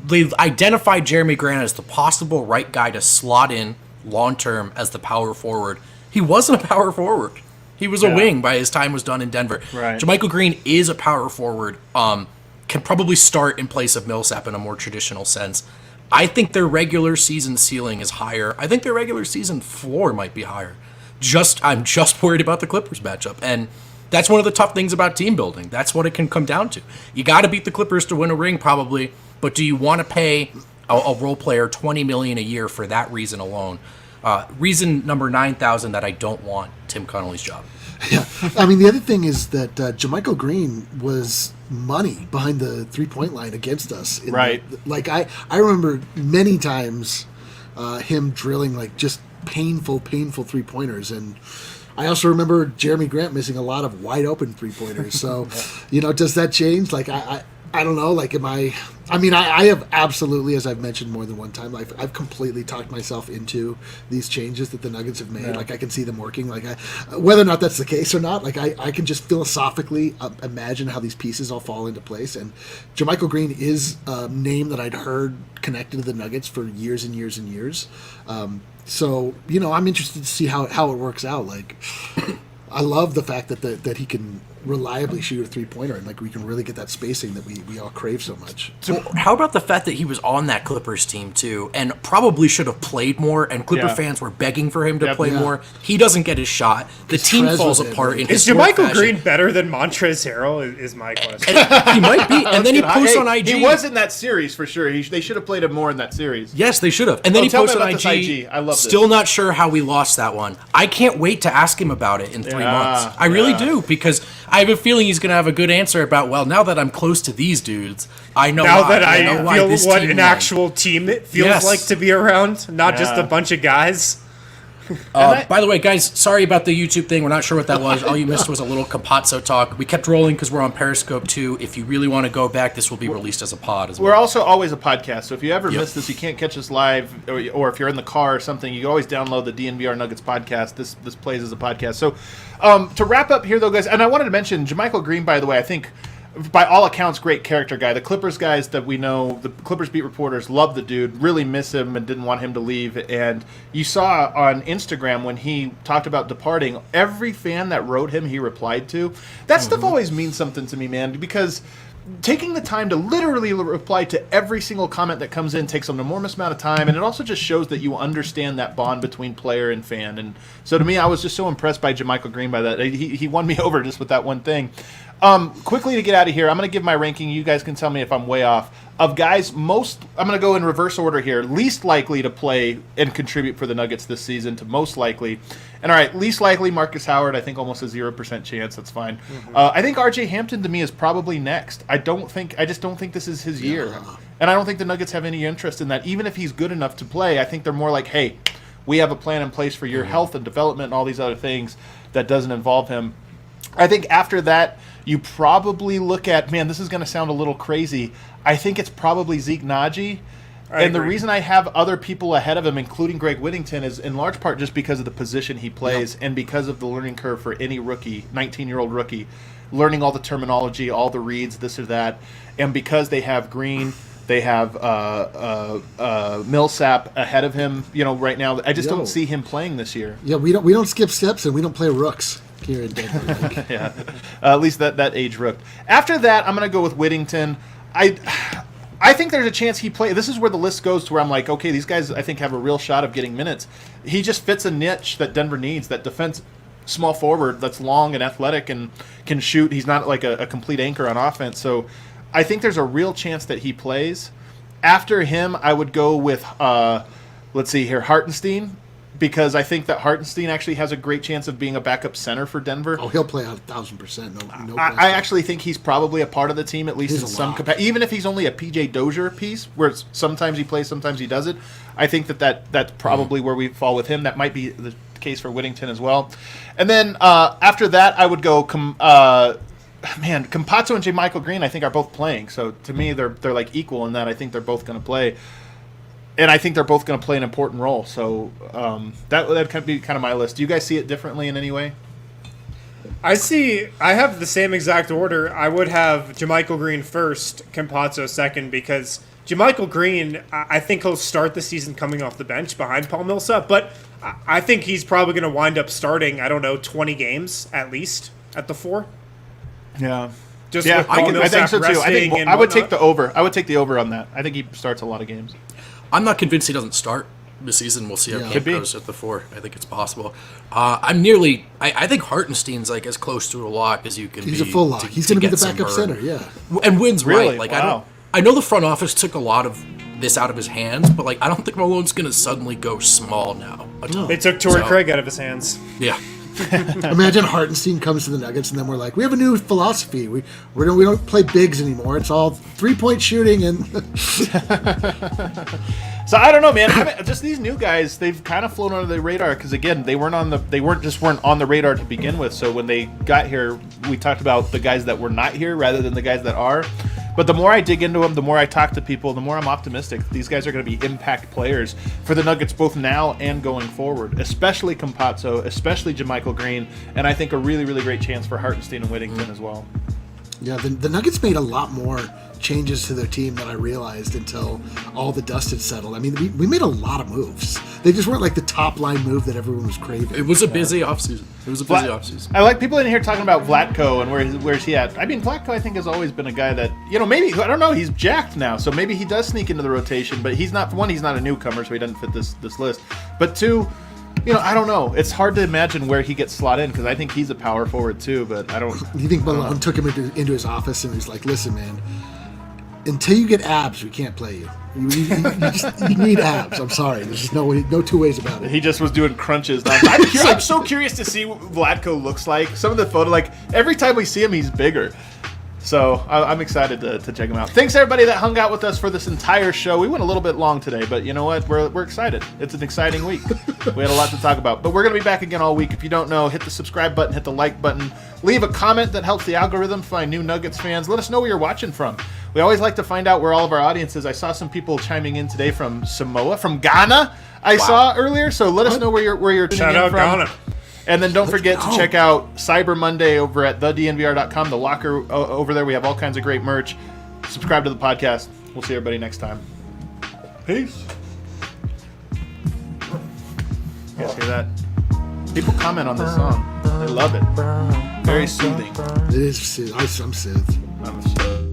they've identified Jeremy Grant as the possible right guy to slot in long-term as the power forward. He wasn't a power forward. He was a wing by his time was done in Denver. Right. JaMychal Green is a power forward. Can probably start in place of Millsap in a more traditional sense. I think their regular season ceiling is higher. I think their regular season floor might be higher. I'm just worried about the Clippers matchup. And that's one of the tough things about team building. That's what it can come down to. You got to beat the Clippers to win a ring probably, but do you want to pay a role player $20 million a year for that reason alone? Reason number 9,000 that I don't want Tim Connolly's job. Yeah, I mean, the other thing is that JaMychal Green was money behind the 3-point line against us. Right. I remember many times him drilling like just painful 3-pointers, and I also remember Jeremy Grant missing a lot of wide open 3-pointers. So, does that change? Like, I don't know. Like, I have absolutely, as I've mentioned more than one time, I've completely talked myself into these changes that the Nuggets have made. Yeah. Like, I can see them working. Like, whether or not that's the case or not, like, I can just philosophically imagine how these pieces all fall into place. And JaMychal Green is a name that I'd heard connected to the Nuggets for years and years and years. So, I'm interested to see how it works out. Like, I love the fact that he can reliably shoot a 3-pointer, and like we can really get that spacing that we all crave so much. So how about the fact that he was on that Clippers team too, and probably should have played more, and Clipper fans were begging for him to play more. He doesn't get his shot. The team falls apart. Is JaMychal Green better than Montrezl Harrell? Is my question. He might be, and then he posts on IG. He was in that series for sure. They should have played him more in that series. Yes, they should have. And then he posts on IG. I love this. Still not sure how we lost that one. I can't wait to ask him about it in 3 months. I really do, because I have a feeling he's going to have a good answer about, well, now that I'm close to these dudes, I know now why. that I feel what an won. actual team it feels like to be around, not just a bunch of guys. By the way, guys, sorry about the YouTube thing. We're not sure what that was. All you missed was a little Campazzo talk. We kept rolling because we're on Periscope too. If you really want to go back, this will be released as a pod as well. We're also always a podcast, so if you ever miss this, you can't catch us live, or if you're in the car or something, you can always download the DNVR Nuggets podcast. This plays as a podcast. So to wrap up here, though, guys, and I wanted to mention JaMychal Green, by the way, I think by all accounts, great character guy. The Clippers guys that we know, the Clippers beat reporters, love the dude, really miss him and didn't want him to leave. And you saw on Instagram when he talked about departing, every fan that wrote him, he replied to. That stuff always means something to me, man, because taking the time to literally reply to every single comment that comes in takes an enormous amount of time, and it also just shows that you understand that bond between player and fan. And so to me, I was just so impressed by JaMychal Green by that. He won me over just with that one thing. Quickly to get out of here, I'm going to give my ranking. You guys can tell me if I'm way off. Of guys, I'm going to go in reverse order here. Least likely to play and contribute for the Nuggets this season to most likely. And all right, least likely, Markus Howard. I think almost a 0% chance. That's fine. I think RJ Hampton to me is probably next. I just don't think this is his year. And I don't think the Nuggets have any interest in that. Even if he's good enough to play, I think they're more like, hey, we have a plan in place for your health and development and all these other things that doesn't involve him. I think after that, you probably look at, man, this is going to sound a little crazy. I think it's probably Zeke Nnaji. And the reason I have other people ahead of him, including Greg Whittington, is in large part just because of the position he plays and because of the learning curve for any rookie, 19-year-old rookie, learning all the terminology, all the reads, this or that. And because they have Green, they have Millsap ahead of him, right now. I just don't see him playing this year. Yeah, we don't skip steps and we don't play rooks here in Denver. Yeah, at least that age rooked. After that, I'm going to go with Whittington. I think there's a chance he plays. This is where the list goes to where I'm like, okay, these guys I think have a real shot of getting minutes. He just fits a niche that Denver needs, that defense small forward that's long and athletic and can shoot. He's not like a complete anchor on offense. So I think there's a real chance that he plays. After him, I would go with, let's see here, Hartenstein, because I think that Hartenstein actually has a great chance of being a backup center for Denver. Oh, he'll play 1,000%. No I actually think he's probably a part of the team, at least in some capacity. Even if he's only a PJ Dozier piece, where sometimes he plays, sometimes he doesn't. I think that's probably where we fall with him. That might be the case for Whittington as well. And then after that, I would go Campazzo and JaMychal Green, I think, are both playing. So to me, they're like equal in that I think they're both going to play. And I think they're both going to play an important role. So that could be kind of my list. Do you guys see it differently in any way? I have the same exact order. I would have JaMychal Green first, Campazzo second, because JaMychal Green, I think he'll start the season coming off the bench behind Paul Millsap, but I think he's probably going to wind up starting, 20 games at least at the 4. Yeah. Just with Paul I think Millsap so too. resting and I would whatnot. take the over. I would take the over on that. I think he starts a lot of games. I'm not convinced he doesn't start this season. We'll see how Camp goes at the 4. I think it's possible. I think Hartenstein's like as close to a lock as you can be. He's a full lock. He's going to be the backup center, yeah. And Wynn's Really? right. Like Wow. I know the front office took a lot of this out of his hands, but like I don't think Malone's going to suddenly go small now. They took Torrey Craig out of his hands. Yeah. Imagine Hartenstein comes to the Nuggets, and then we're like, we have a new philosophy. We don't play bigs anymore. It's all 3-point shooting and. So I don't know, man. Just these new guys, they've kind of flown under the radar because again, they weren't on the radar to begin with. So when they got here, we talked about the guys that were not here rather than the guys that are. But the more I dig into them, the more I talk to people, the more I'm optimistic. These guys are going to be impact players for the Nuggets both now and going forward, especially Campazzo, especially JaMychal Green, and I think a really, really great chance for Hartenstein and Whittington as well. Yeah, the Nuggets made a lot more changes to their team than I realized until all the dust had settled. I mean, we made a lot of moves. They just weren't like the top line move that everyone was craving. It was a busy offseason. offseason. I like people in here talking about Vlatko and where's he at. I mean, Vlatko I think has always been a guy that, maybe, I don't know, he's jacked now, so maybe he does sneak into the rotation, but he's not, for one, he's not a newcomer, so he doesn't fit this list. But two, I don't know. It's hard to imagine where he gets slot in because I think he's a power forward too, but I don't. You think Malone took him into his office and he's like, listen, man, until you get abs, we can't play you. You need abs. I'm sorry. There's just no two ways about it. He just was doing crunches. I'm so curious to see what Vlatko looks like. Some of the photo, like every time we see him, he's bigger. So I'm excited to check him out. Thanks everybody that hung out with us for this entire show. We went a little bit long today, but you know what? We're excited. It's an exciting week. We had a lot to talk about, but we're going to be back again all week. If you don't know, hit the subscribe button, hit the like button, leave a comment that helps the algorithm find new Nuggets fans. Let us know where you're watching from. We always like to find out where all of our audience is. I saw some people chiming in today from Samoa, from Ghana. I saw earlier. So let us know where you're tuning in from. Shout out Ghana. And then don't forget to check out Cyber Monday over at thednvr.com, the locker over there. We have all kinds of great merch. Subscribe to the podcast. We'll see everybody next time. Peace. You guys hear that? People comment on this song. They love it. Very soothing. It is soothing. I'm soothed. I'm soothed.